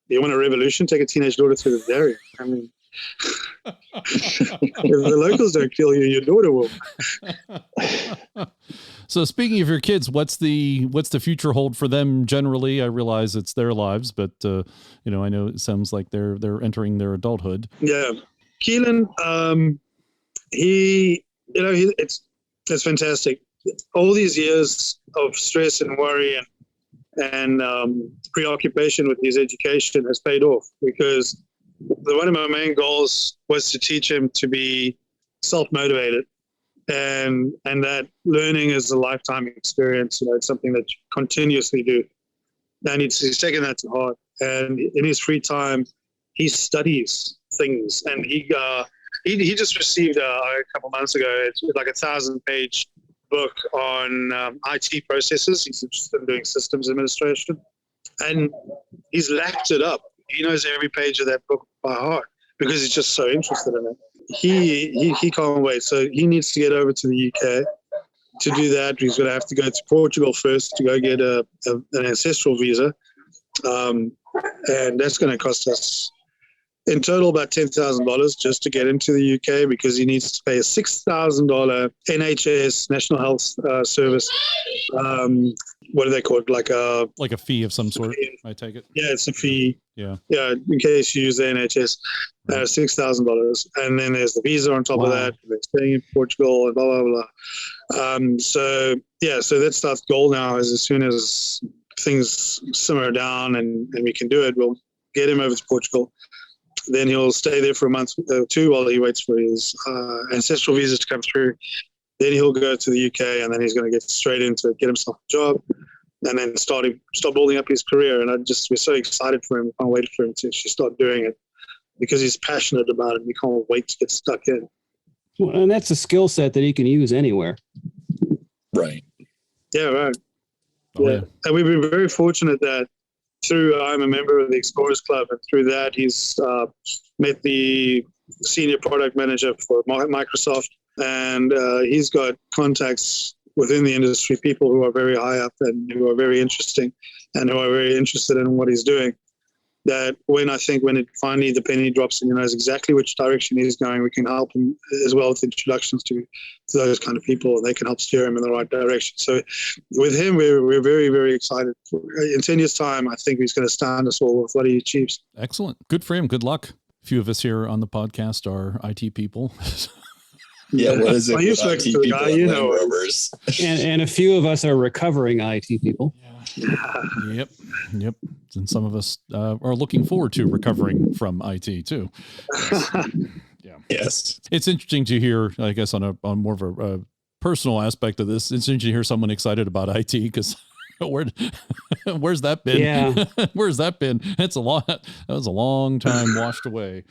You want a revolution? Take a teenage daughter through the Darien. I mean, if the locals don't kill you, your daughter will. So speaking of your kids, what's the future hold for them generally? I realize it's their lives, but I know it sounds like they're entering their adulthood. Yeah, Keelan, it's fantastic. All these years of stress and worry and preoccupation with his education has paid off, because one of my main goals was to teach him to be self-motivated, and that learning is a lifetime experience. You know, it's something that you continuously do, and he's taken that to heart. And in his free time, he studies things, and he just received a couple months ago. It's like 1,000-page book on IT processes. He's interested in doing systems administration, and he's lapped it up. He knows every page of that book by heart because he's just so interested in it. He can't wait. So he needs to get over to the UK. To do that, he's going to have to go to Portugal first to go get an ancestral visa, and that's going to cost us in total about $10,000 just to get into the UK, because he needs to pay a $6,000 NHS National Health Service. What do they call it? Like a fee of some sort. I take it. Yeah, it's a fee. Yeah. In case you use the NHS, $6,000, and then there's the visa on top of that. They're staying in Portugal and blah blah blah. So that's Start's goal now. Is as soon as things simmer down and we can do it, we'll get him over to Portugal. Then he'll stay there for a month or two while he waits for his ancestral visas to come through. Then he'll go to the UK, and then he's going to get straight into it, get himself a job, and then start building up his career. And we're so excited for him. We can't wait for him to actually start doing it, because he's passionate about it. We can't wait to get stuck in. Well, and that's a skill set that he can use anywhere. Right. Yeah, right. Oh, yeah. And we've been very fortunate that I'm a member of the Explorers Club, and through that he's met the senior product manager for Microsoft, and he's got contacts within the industry, people who are very high up and who are very interesting and who are very interested in what he's doing. That when it finally the penny drops and he knows exactly which direction he's going, we can help him as well with introductions to those kind of people, and they can help steer him in the right direction. So with him, we're very, very excited. In 10 years' time, I think he's going to stand us all with what he achieves. Excellent. Good for him. Good luck. A few of us here on the podcast are IT people. Yeah, what is it? Well, you spoke to a guy, you know. And a few of us are recovering IT people. Yep. And some of us are looking forward to recovering from IT too. Yeah. Yes. It's interesting to hear, I guess, on more of a personal aspect of this. It's interesting to hear someone excited about IT, because Where's that been? Yeah. Where's that been? It's a lot. That was a long time washed away.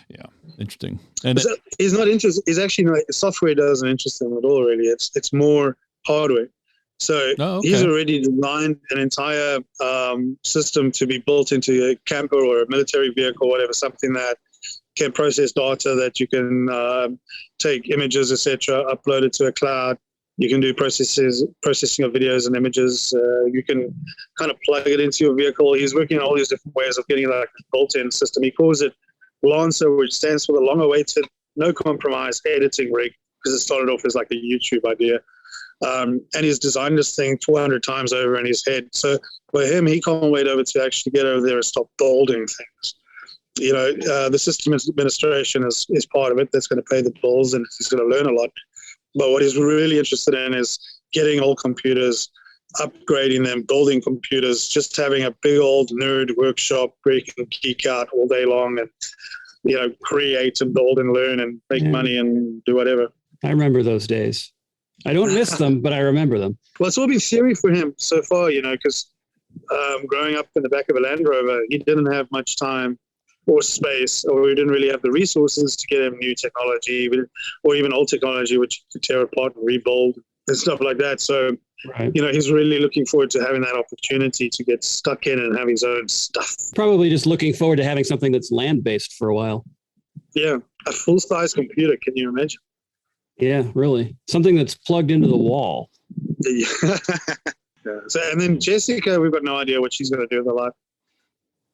Yeah. Interesting. And he's not interested. He's actually not, software doesn't interest him at all, really. It's more hardware. So he's already designed an entire system to be built into a camper or a military vehicle, whatever, something that can process data, that you can take images, etc., upload it to a cloud. You can do processing of videos and images. You can kind of plug it into your vehicle. He's working on all these different ways of getting like a built-in system. He calls it Lancer, which stands for the long-awaited, no compromise editing rig, because it started off as like a YouTube idea. And he's designed this thing 400 times over in his head. So for him, he can't wait over to actually get over there and stop building things. You know, the system administration is part of it. That's going to pay the bills, and he's going to learn a lot. But what he's really interested in is getting old computers, upgrading them, building computers, just having a big old nerd workshop where you can geek out all day long and, you know, create and build and learn and make money and do whatever. I remember those days. I don't miss them, but I remember them. Well, it's all been theory for him so far, you know, because growing up in the back of a Land Rover, he didn't have much time or space, or we didn't really have the resources to get him new technology, or even old technology, which you could tear apart and rebuild and stuff like that. So, you know, he's really looking forward to having that opportunity to get stuck in and have his own stuff. Probably just looking forward to having something that's land-based for a while. Yeah, a full-size computer. Can you imagine? Yeah, really. Something that's plugged into the wall. Yeah. So, and then Jessica, we've got no idea what she's going to do with her life.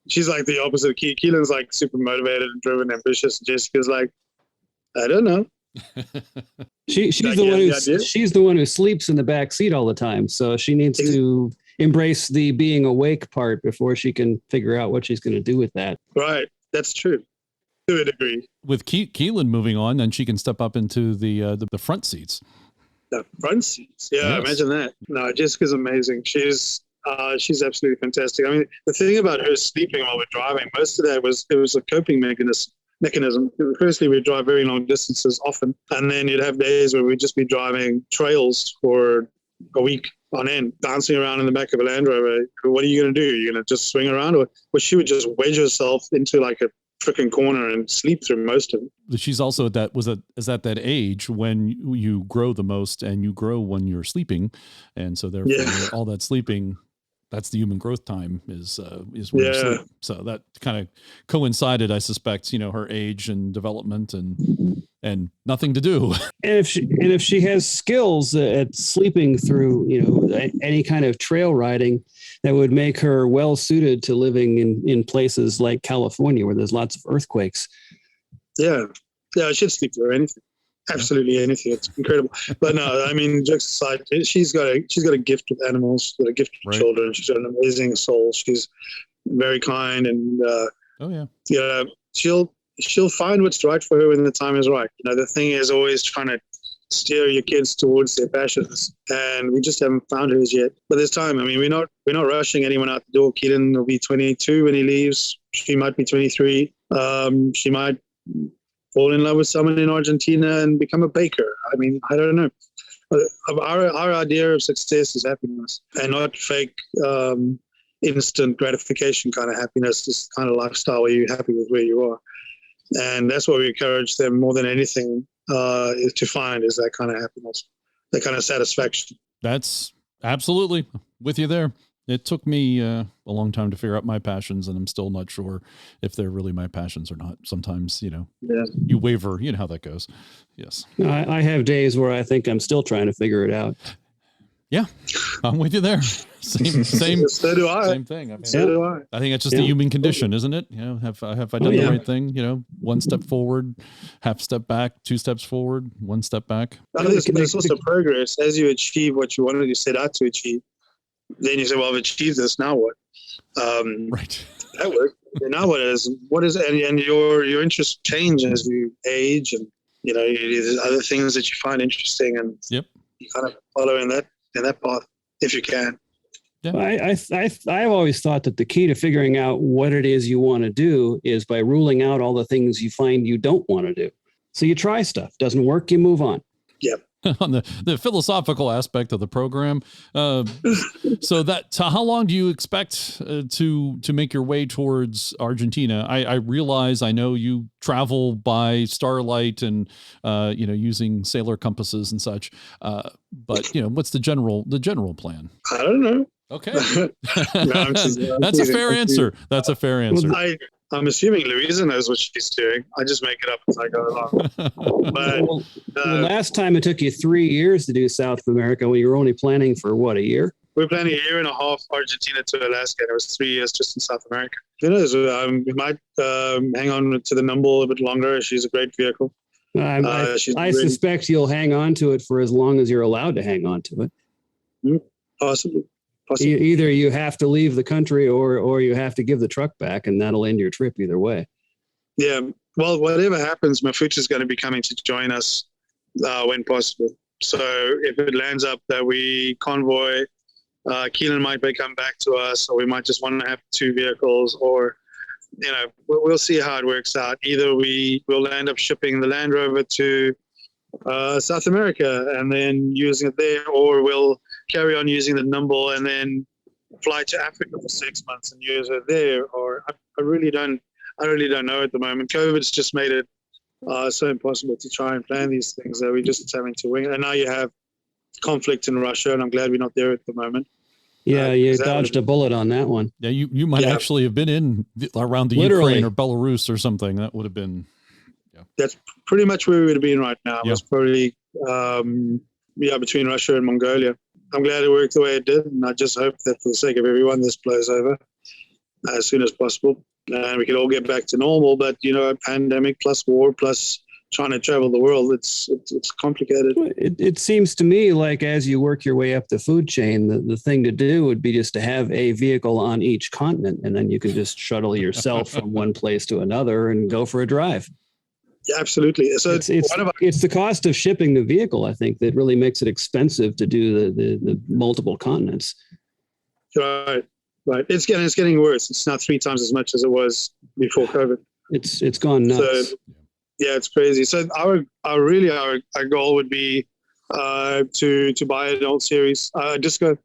She's like the opposite of Keelan's like super motivated and driven, ambitious. Jessica's like, I don't know. She's the one who sleeps in the back seat all the time. So she needs to embrace the being awake part before she can figure out what she's going to do with that. Right. That's true. To a degree. With Keelan moving on, then she can step up into the front seats. The front seats. Yeah, yes. Imagine that. No, Jessica's amazing. She's absolutely fantastic. I mean, the thing about her sleeping while we're driving, most of that was a coping mechanism. Firstly, we'd drive very long distances often, and then you'd have days where we'd just be driving trails for a week on end, dancing around in the back of a Land Rover. What are you going to do? You're going to just swing around? Or she would just wedge herself into like a freaking corner and sleep through most of it. She's also at that age when you grow the most, and you grow when you're sleeping. And so therefore all that sleeping, that's the human growth time is when you sleep. So that kind of coincided, I suspect, you know, her age and development and nothing to do. And if she has skills at sleeping through, you know, any kind of trail riding, that would make her well suited to living in places like California where there's lots of earthquakes. Yeah, I should sleep through anything. Absolutely anything. It's incredible. But no, I mean, jokes aside, she's got a gift with animals, she's got a gift with children. She's got an amazing soul. She's very kind, and you know, she'll find what's right for her when the time is right. You know, the thing is always trying to steer your kids towards their passions, and we just haven't found hers yet. But there's time. I mean, we're not rushing anyone out the door. Keelan will be 22 when he leaves. She might be 23. She might fall in love with someone in Argentina and become a baker. I mean, I don't know. Our idea of success is happiness, and not fake instant gratification kind of happiness. This kind of lifestyle where you're happy with where you are. And that's what we encourage them more than anything is to find, is that kind of happiness, that kind of satisfaction. That's absolutely with you there. It took me a long time to figure out my passions, and I'm still not sure if they're really my passions or not. Sometimes, you know, you waver, you know how that goes. Yes. I have days where I think I'm still trying to figure it out. Yeah, I'm with you there. Same. So do I. Same thing. I mean, so do I. I think it's just the human condition, isn't it? You know, have I done the right thing? You know, one step forward, half step back, two steps forward, one step back. I think there's also progress as you achieve what you wanted to set out to achieve. Then you say, "Well, I've achieved this. Now what?" Right. That worked. Now what is? And your interests change as you age, and you know, there's other things that you find interesting, and you kind of follow in that path if you can. Yeah. I've always thought that the key to figuring out what it is you want to do is by ruling out all the things you find you don't want to do. So you try stuff, doesn't work, you move on. Yep. on the philosophical aspect of the program. So how long do you expect to make your way towards Argentina? I know you travel by starlight and using sailor compasses and such. But what's the general plan? I don't know. Okay. No, That's a fair answer. That's a fair answer. I'm assuming Louisa knows what she's doing. I just make it up as I go along. But the last time it took you 3 years to do South America, when you were only planning for a year? We were planning 1.5 years, Argentina to Alaska. And it was 3 years just in South America. Who knows? We might hang on to the Nimble a little bit longer. She's a great vehicle. I suspect you'll hang on to it for as long as you're allowed to hang on to it. Possibly. Either you have to leave the country or you have to give the truck back, and that'll end your trip either way. Yeah. Well, whatever happens, Mafuta is going to be coming to join us when possible. So if it lands up that we convoy, Keelan might come back to us, or we might just want to have 2 vehicles, or, we'll see how it works out. Either we'll end up shipping the Land Rover to South America and then using it there, or we'll carry on using the Nimble and then fly to Africa for 6 months and use it there. Or I really don't know at the moment. COVID's just made it so impossible to try and plan these things that we're just having to wing it. And now you have conflict in Russia, and I'm glad we're not there at the moment. Yeah, you dodged a bullet on that one. Yeah, you might actually have been around the Ukraine or Belarus or something. That would have been. Yeah. That's pretty much where we would have been right now. Yeah. It was probably between Russia and Mongolia. I'm glad it worked the way it did, and I just hope that for the sake of everyone, this blows over as soon as possible, and we can all get back to normal. But a pandemic plus war plus trying to travel the world, it's complicated. It seems to me like as you work your way up the food chain, the thing to do would be just to have a vehicle on each continent, and then you can just shuttle yourself from one place to another and go for a drive. Yeah, absolutely. So it's the cost of shipping the vehicle, I think, that really makes it expensive to do the multiple continents. Right. It's getting worse. It's now 3 times as much as it was before COVID. It's gone nuts. So, yeah, it's crazy. So our goal would be to buy an old series. Disco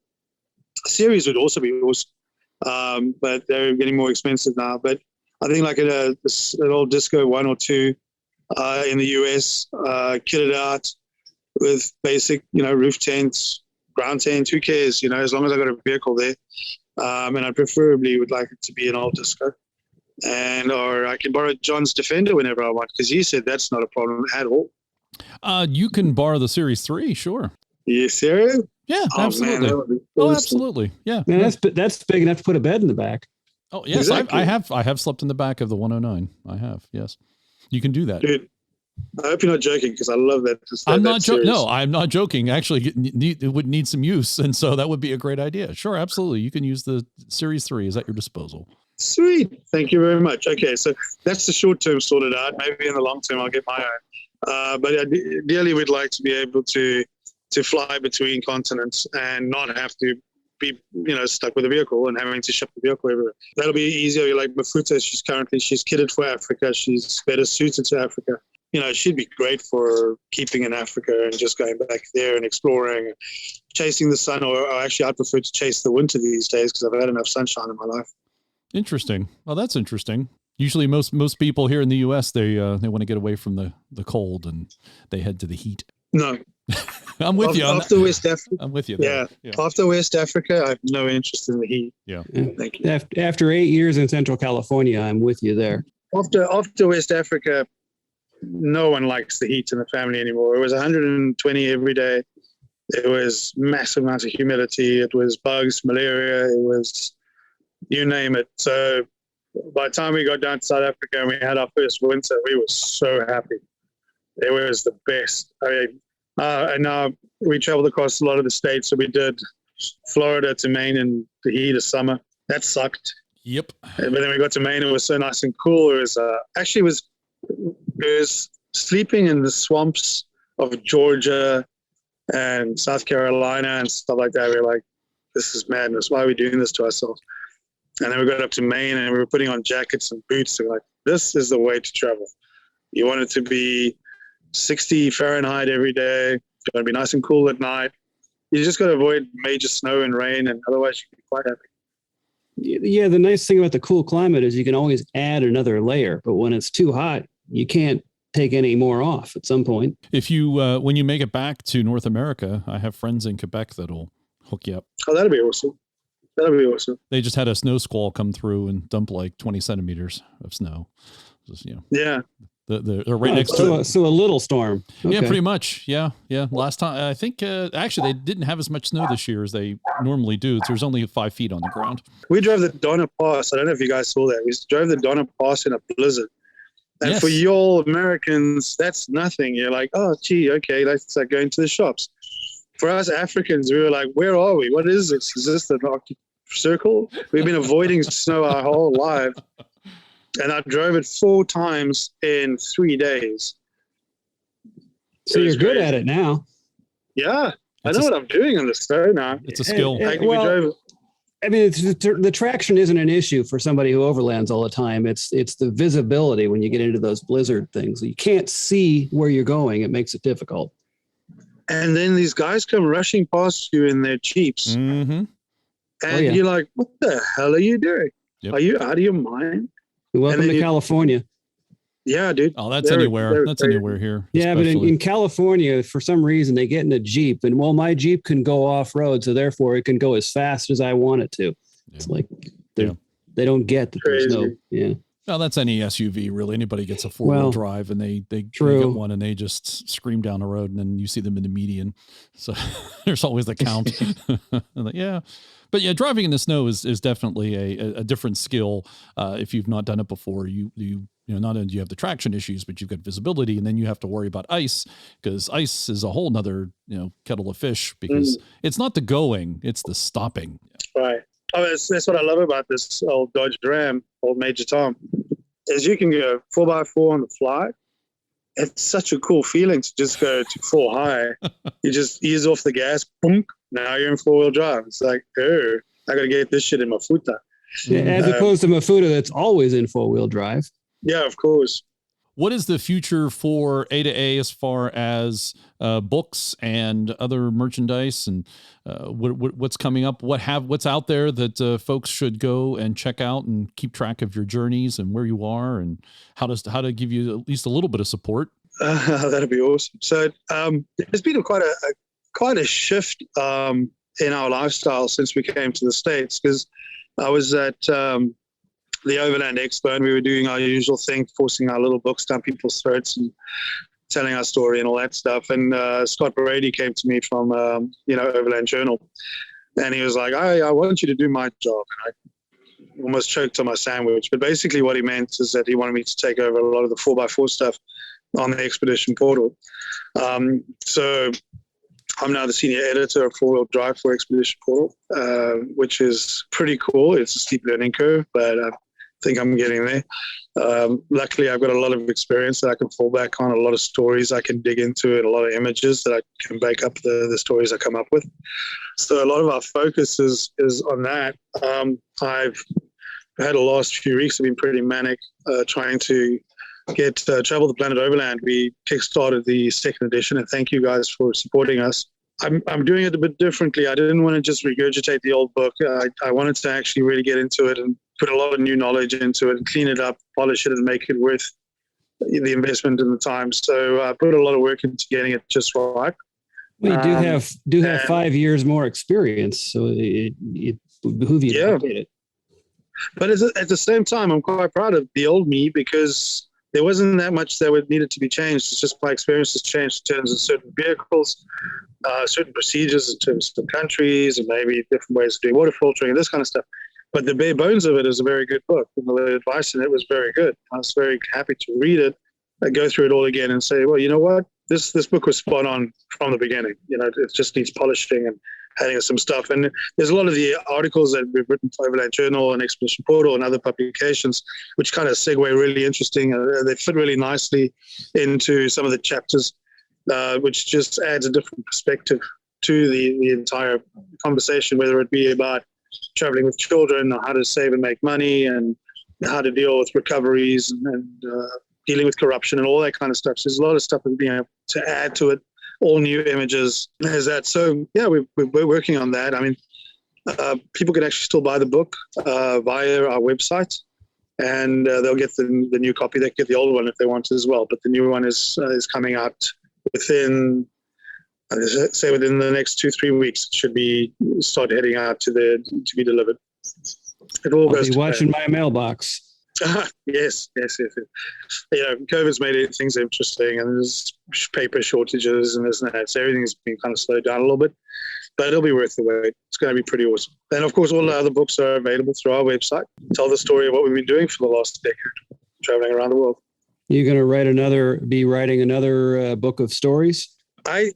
series would also be awesome, but they're getting more expensive now. But I think like an old Disco 1 or 2. In the US, kitted out with basic, roof tents, ground tent, who cares, as long as I got a vehicle there. And I preferably would like it to be an old Disco. Or I can borrow John's Defender whenever I want, because he said that's not a problem at all. You can borrow the Series 3, sure. You serious? Yeah, absolutely. Man, absolutely. Yeah. Man, that's big enough to put a bed in the back. Oh, yes, exactly. I have slept in the back of the 109. I have, yes. You can do that. Dude, I hope you're not joking, because I love that. I'm not joking. No, I'm not joking. Actually, it would need some use. And so that would be a great idea. Sure, absolutely. You can use the Series 3 is at your disposal. Sweet. Thank you very much. Okay, so that's the short term sorted out. Maybe in the long term, I'll get my own. But ideally, we'd like to be able to fly between continents and not have to be stuck with a vehicle and having to ship the vehicle everywhere. That'll be easier. Like Mafuta, she's kitted for Africa. She's better suited to Africa. She'd be great for keeping in Africa and just going back there and exploring, chasing the sun. Or actually, I prefer to chase the winter these days because I've had enough sunshine in my life. Interesting. Well, that's interesting. Usually most people here in the U.S., they want to get away from the cold and they head to the heat. No. I'm with you. After West Africa. I'm with you. Yeah. After West Africa, I have no interest in the heat. Yeah. Thank you. After 8 years in Central California, I'm with you there. After West Africa, no one likes the heat in the family anymore. It was 120 every day. It was massive amounts of humidity. It was bugs, malaria. It was, you name it. So by the time we got down to South Africa and we had our first winter, we were so happy. It was the best. I mean, and now we traveled across a lot of the states. So we did Florida to Maine in the heat of summer. That sucked. Yep. But then we got to Maine. It was so nice and cool. It was sleeping in the swamps of Georgia and South Carolina and stuff like that. We were like, this is madness. Why are we doing this to ourselves? And then we got up to Maine and we were putting on jackets and boots. And we're like, this is the way to travel. You want it to be 60 Fahrenheit every day. going to be nice and cool at night. You just got to avoid major snow and rain, and otherwise you can be quite happy. Yeah, the nice thing about the cool climate is you can always add another layer, but when it's too hot, you can't take any more off at some point. If you, when you make it back to North America, I have friends in Quebec that'll hook you up. Oh, that'd be awesome. That'd be awesome. They just had a snow squall come through and dump like 20 centimeters of snow. Just, yeah. They're right next to it. So a little storm. Okay. Yeah, pretty much. Yeah. Last time, I think, actually, they didn't have as much snow this year as they normally do. There's only 5 feet on the ground. We drove the Donner Pass. I don't know if you guys saw that. We drove the Donner Pass in a blizzard. And Yes. for you all Americans, that's nothing. You're like, oh, gee, okay, let's go into the shops. For us Africans, we were like, where are we? What is this? Is this the Arctic Circle? We've been avoiding snow our whole life. And I drove it 4 times in 3 days. So you're good at it now. Yeah. I know what I'm doing on the snow now. It's a skill. And- Like, well, we drove, I mean, the traction isn't an issue for somebody who overlands all the time. It's the visibility when you get into those blizzard things. You can't see where you're going. It makes it difficult. and then these guys come rushing past you in their Jeeps. Mm-hmm. And yeah. you're like, what the hell are you doing? Yep. Are you out of your mind? Welcome then to California. Yeah, dude. Oh, that's They're- anywhere. they're That's crazy. anywhere here. Yeah, but especially. in California, for some reason, they get in a Jeep, and well, my Jeep can go off road, so therefore it can go as fast as I want it to. It's like they don't get that there's no. Crazy. Yeah. Well, that's any SUV really. Anybody gets a 4-wheel drive and they True. get one and they just scream down the road and then you see them in the median. So there's always the count. Like, yeah. But yeah, driving in the snow is definitely a different skill. If you've not done it before, you not only do you have the traction issues, but you've got visibility, and then you have to worry about ice, because ice is a whole nother, kettle of fish, because it's not the going, it's the stopping. Right. Oh, that's what I love about this old Dodge Ram, old Major Tom, is you can go 4x4 on the fly. It's such a cool feeling to just go to 4 high. You just ease off the gas, boom, now you're in 4-wheel drive. It's like, oh, I got to get this shit in my Mafuta. Yeah, as opposed to Mafuta that's always in 4-wheel drive. Yeah, of course. What is the future for A2A as far as books and other merchandise, and what's coming up? What's out there that folks should go and check out and keep track of your journeys and where you are, and how to give you at least a little bit of support? That'd be awesome. So there's been quite a shift in our lifestyle since we came to the States, because I was at the Overland Expo, and we were doing our usual thing, forcing our little books down people's throats and telling our story and all that stuff. And Scott Brady came to me from, Overland Journal, and he was like, I want you to do my job. And I almost choked on my sandwich. But basically what he meant is that he wanted me to take over a lot of the 4x4 stuff on the Expedition portal. So I'm now the senior editor of 4-wheel drive for Expedition portal, which is pretty cool. It's a steep learning curve, but I think I'm getting there. Luckily, I've got a lot of experience that I can fall back on, a lot of stories I can dig into, and a lot of images that I can back up the stories I come up with. So a lot of our focus is on that. I've had the last few weeks have been pretty manic, trying to get Travel the Planet Overland. We kickstarted the 2nd edition, and thank you guys for supporting us. I'm doing it a bit differently. I didn't want to just regurgitate the old book. I wanted to actually really get into it and put a lot of new knowledge into it and clean it up, polish it, and make it worth the investment and the time. So I put a lot of work into getting it just right. Well, you do have 5 years more experience, so it behooves you to update it. But at the same time, I'm quite proud of the old me, because there wasn't that much that needed to be changed. It's just my experience has changed in terms of certain vehicles, certain procedures in terms of countries, and maybe different ways of doing water filtering and this kind of stuff. But the bare bones of it is a very good book, and the advice in it was very good. I was very happy to read it, go through it all again, and say, well, you know what? This book was spot on from the beginning. It just needs polishing and adding some stuff. And there's a lot of the articles that we've written for Overland Journal and Expedition Portal and other publications, which kind of segue really interesting. They fit really nicely into some of the chapters, which just adds a different perspective to the entire conversation, whether it be about traveling with children, or how to save and make money, and how to deal with recoveries, and dealing with corruption and all that kind of stuff. So there's a lot of stuff that being able to add to it all new images. Is that so? Yeah, we're working on that. I mean, people can actually still buy the book via our website, and they'll get the new copy. They can get the old one if they want as well. But the new one is coming out within, within the next 2-3 weeks. It should be start heading out to be delivered. It all goes. I'll be watching my mailbox. Yes. COVID's made things interesting, and there's paper shortages and this and that. So everything's been kind of slowed down a little bit, but it'll be worth the wait. It's going to be pretty awesome. And of course, all the other books are available through our website. Tell the story of what we've been doing for the last decade, traveling around the world. You're going to be writing another book of stories? There's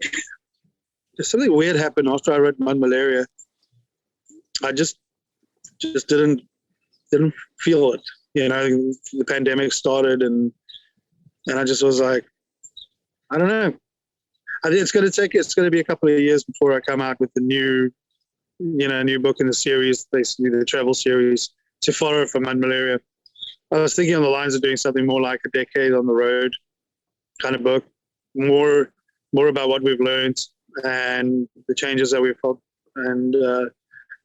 something weird happened after I wrote Mud Malaria. I just didn't feel it. The pandemic started, and I just was like, I don't know. I think it's going to be a couple of years before I come out with the new book in the series, basically the travel series to follow from Mud Malaria. I was thinking on the lines of doing something more like a decade on the road kind of book, more about what we've learned and the changes that we've felt, and the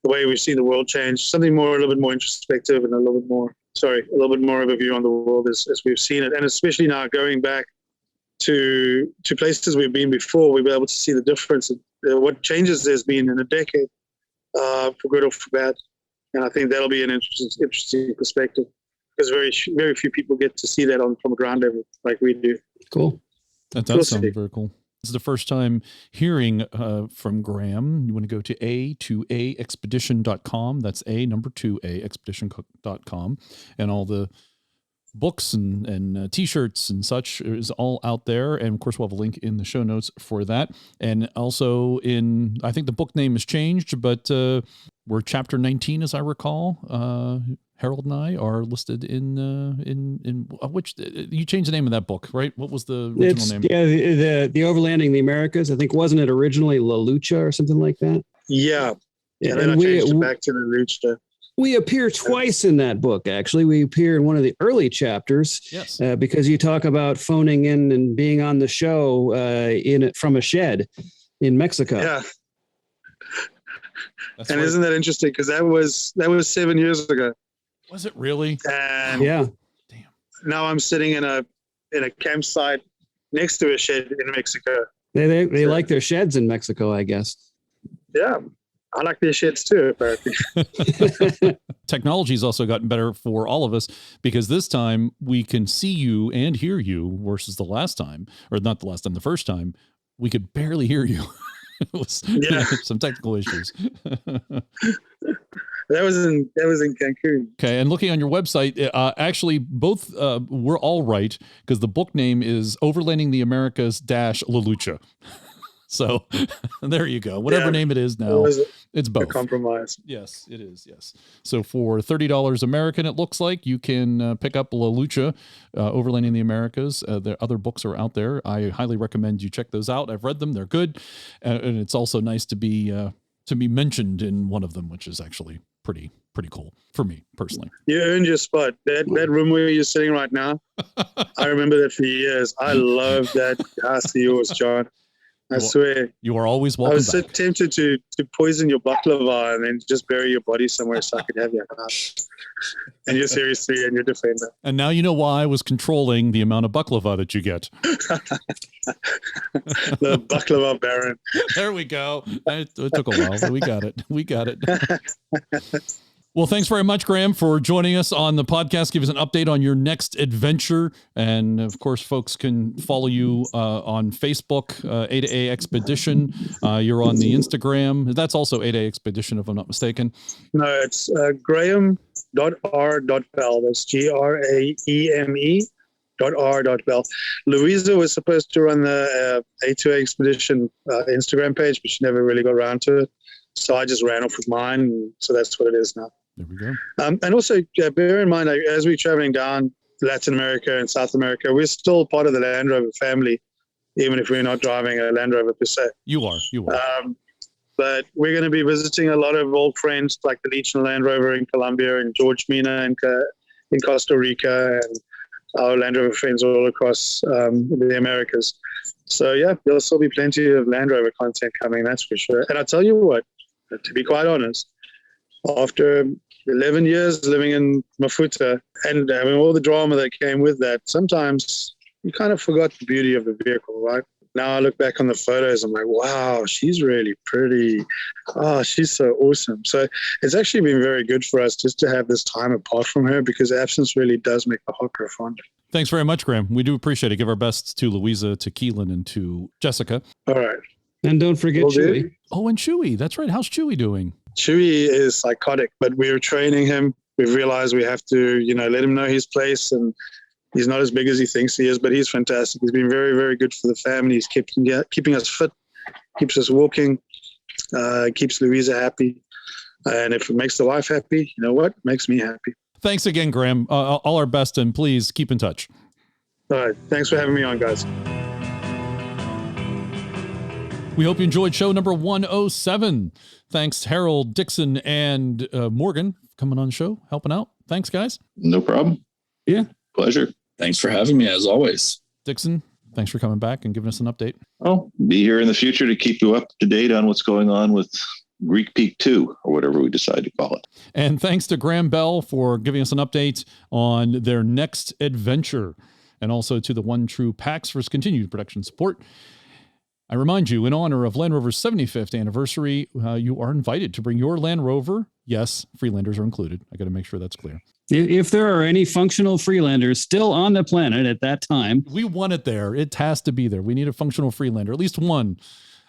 way we've seen the world change. Something a little bit more introspective, and a little bit more of a view on the world as we've seen it. And especially now going back to places we've been before, we'll be able to see the difference, what changes there's been in a decade, for good or for bad. And I think that'll be an interesting perspective, because very, very few people get to see that from a ground level like we do. Cool. That does sound very cool. This is the first time hearing from Graham. You want to go to A2AExpedition.com. That's A2AExpedition.com. And all the books and T-shirts and such is all out there. And, of course, we'll have a link in the show notes for that. And also I think the book name has changed, but we're chapter 19, as I recall. Harold and I are listed in which you changed the name of that book, right? What was the original name? Yeah, the Overlanding the Americas. I think wasn't it originally La Lucha or something like that? Yeah, and then I changed it back to La Lucha. We appear twice in that book. Actually, we appear in one of the early chapters. Yes, because you talk about phoning in and being on the show from a shed in Mexico. Yeah. And isn't that interesting? Because that was 7 years ago. Was it really? And yeah. Damn. Now I'm sitting in a campsite next to a shed in Mexico. They like their sheds in Mexico, I guess. Yeah. I like their sheds too, apparently. Technology's also gotten better for all of us, because this time we can see you and hear you versus the last time, or not the last time, the first time, we could barely hear you. It was some technical issues. That was in Cancun. Okay, and looking on your website, actually both were all right, because the book name is Overlanding the Americas - La Lucha. So there you go. Whatever name it is now, it's both. A compromise. Yes, it is. Yes. So for $30 American, it looks like you can pick up La Lucha, Overlanding the Americas. The other books are out there. I highly recommend you check those out. I've read them; they're good, and it's also nice to be mentioned in one of them, which is actually pretty cool for me personally. You earned your spot. That room where you're sitting right now, I remember that for years. I love that house of yours, John. I swear. You are always welcome. I was so back. tempted to poison your baklava and then just bury your body somewhere so I could have your house. And you're seriously and your Defender. And now you know why I was controlling the amount of baklava that you get. The baklava baron. There we go. It took a while, but we got it. Well, thanks very much, Graham, for joining us on the podcast. Give us an update on your next adventure. And, of course, folks can follow you on Facebook, A2A Expedition. You're on the Instagram. That's also A2A Expedition, if I'm not mistaken. No, it's graham.r.bell. That's GRAEME.r.bell. Louisa was supposed to run the A2A Expedition Instagram page, but she never really got around to it. So I just ran off with mine. So that's what it is now. There we go. And also bear in mind, as we're traveling down Latin America and South America, we're still part of the Land Rover family, even if we're not driving a Land Rover per se. You are. But we're going to be visiting a lot of old friends like the Legion Land Rover in Colombia and George Mina in Costa Rica, and our Land Rover friends all across the Americas. So yeah, there'll still be plenty of Land Rover content coming, that's for sure. And I tell you what, to be quite honest, after 11 years living in Mafuta and having all the drama that came with that, sometimes you kind of forgot the beauty of the vehicle, right? Now I look back on the photos, I'm like, wow, she's really pretty. Oh, she's so awesome. So it's actually been very good for us just to have this time apart from her, because absence really does make the heart grow fonder. Thanks very much, Graham. We do appreciate it. Give our best to Louisa, to Keelan, and to Jessica. All right. And don't forget Chewy. Oh, and Chewy. That's right. How's Chewy doing? Chewy is psychotic, but we're training him. We've realized we have to, let him know his place, and he's not as big as he thinks he is, but he's fantastic. He's been very, very good for the family. He's keeping us fit, keeps us walking, keeps Louisa happy. And if it makes the wife happy, you know what? It makes me happy. Thanks again, Graham. All our best, and please keep in touch. All right. Thanks for having me on, guys. We hope you enjoyed show number 107. Thanks, Harold, Dixon, and Morgan coming on the show, helping out. Thanks, guys. No problem. Yeah. Pleasure. Thanks for having me, as always. Dixon, thanks for coming back and giving us an update. I'll be here in the future to keep you up to date on what's going on with Greek Peak 2, or whatever we decide to call it. And thanks to Graham Bell for giving us an update on their next adventure, and also to the One True Pics for his continued production support. I remind you, in honor of Land Rover's 75th anniversary, you are invited to bring your Land Rover. Yes, Freelanders are included. I got to make sure that's clear. If there are any functional Freelanders still on the planet at that time. We want it there. It has to be there. We need a functional Freelander, at least one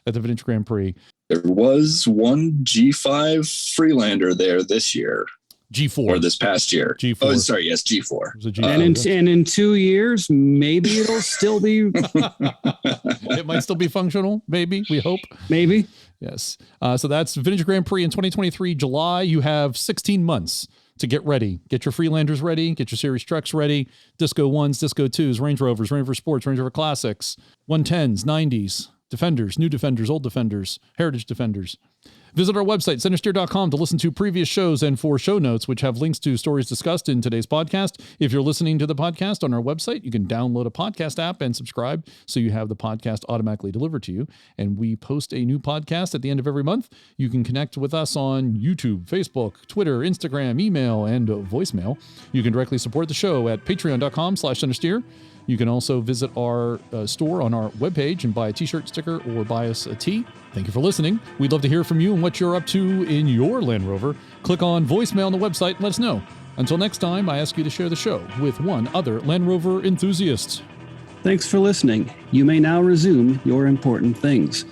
at the Vintage Grand Prix. There was one G5 Freelander there this year. G4. Or this past year. G4. Oh, sorry. Yes, G4. And in 2 years, maybe it'll still be. It might still be functional. Maybe. We hope. Maybe. Yes. So that's Vintage Grand Prix in 2023, July. You have 16 months to get ready. Get your Freelanders ready. Get your series trucks ready. Disco 1s, Disco 2s, Range Rovers, Range Rover Sports, Range Rover Classics, 110s, 90s, Defenders, new Defenders, old Defenders, Heritage Defenders. Visit our website, CentreSteer.com, to listen to previous shows and for show notes, which have links to stories discussed in today's podcast. If you're listening to the podcast on our website, you can download a podcast app and subscribe so you have the podcast automatically delivered to you. And we post a new podcast at the end of every month. You can connect with us on YouTube, Facebook, Twitter, Instagram, email, and voicemail. You can directly support the show at patreon.com/CentreSteer. You can also visit our store on our webpage and buy a t-shirt, sticker, or buy us a tee. Thank you for listening. We'd love to hear from you and what you're up to in your Land Rover. Click on voicemail on the website and let us know. Until next time, I ask you to share the show with one other Land Rover enthusiast. Thanks for listening. You may now resume your important things.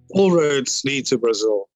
All roads lead to Brazil.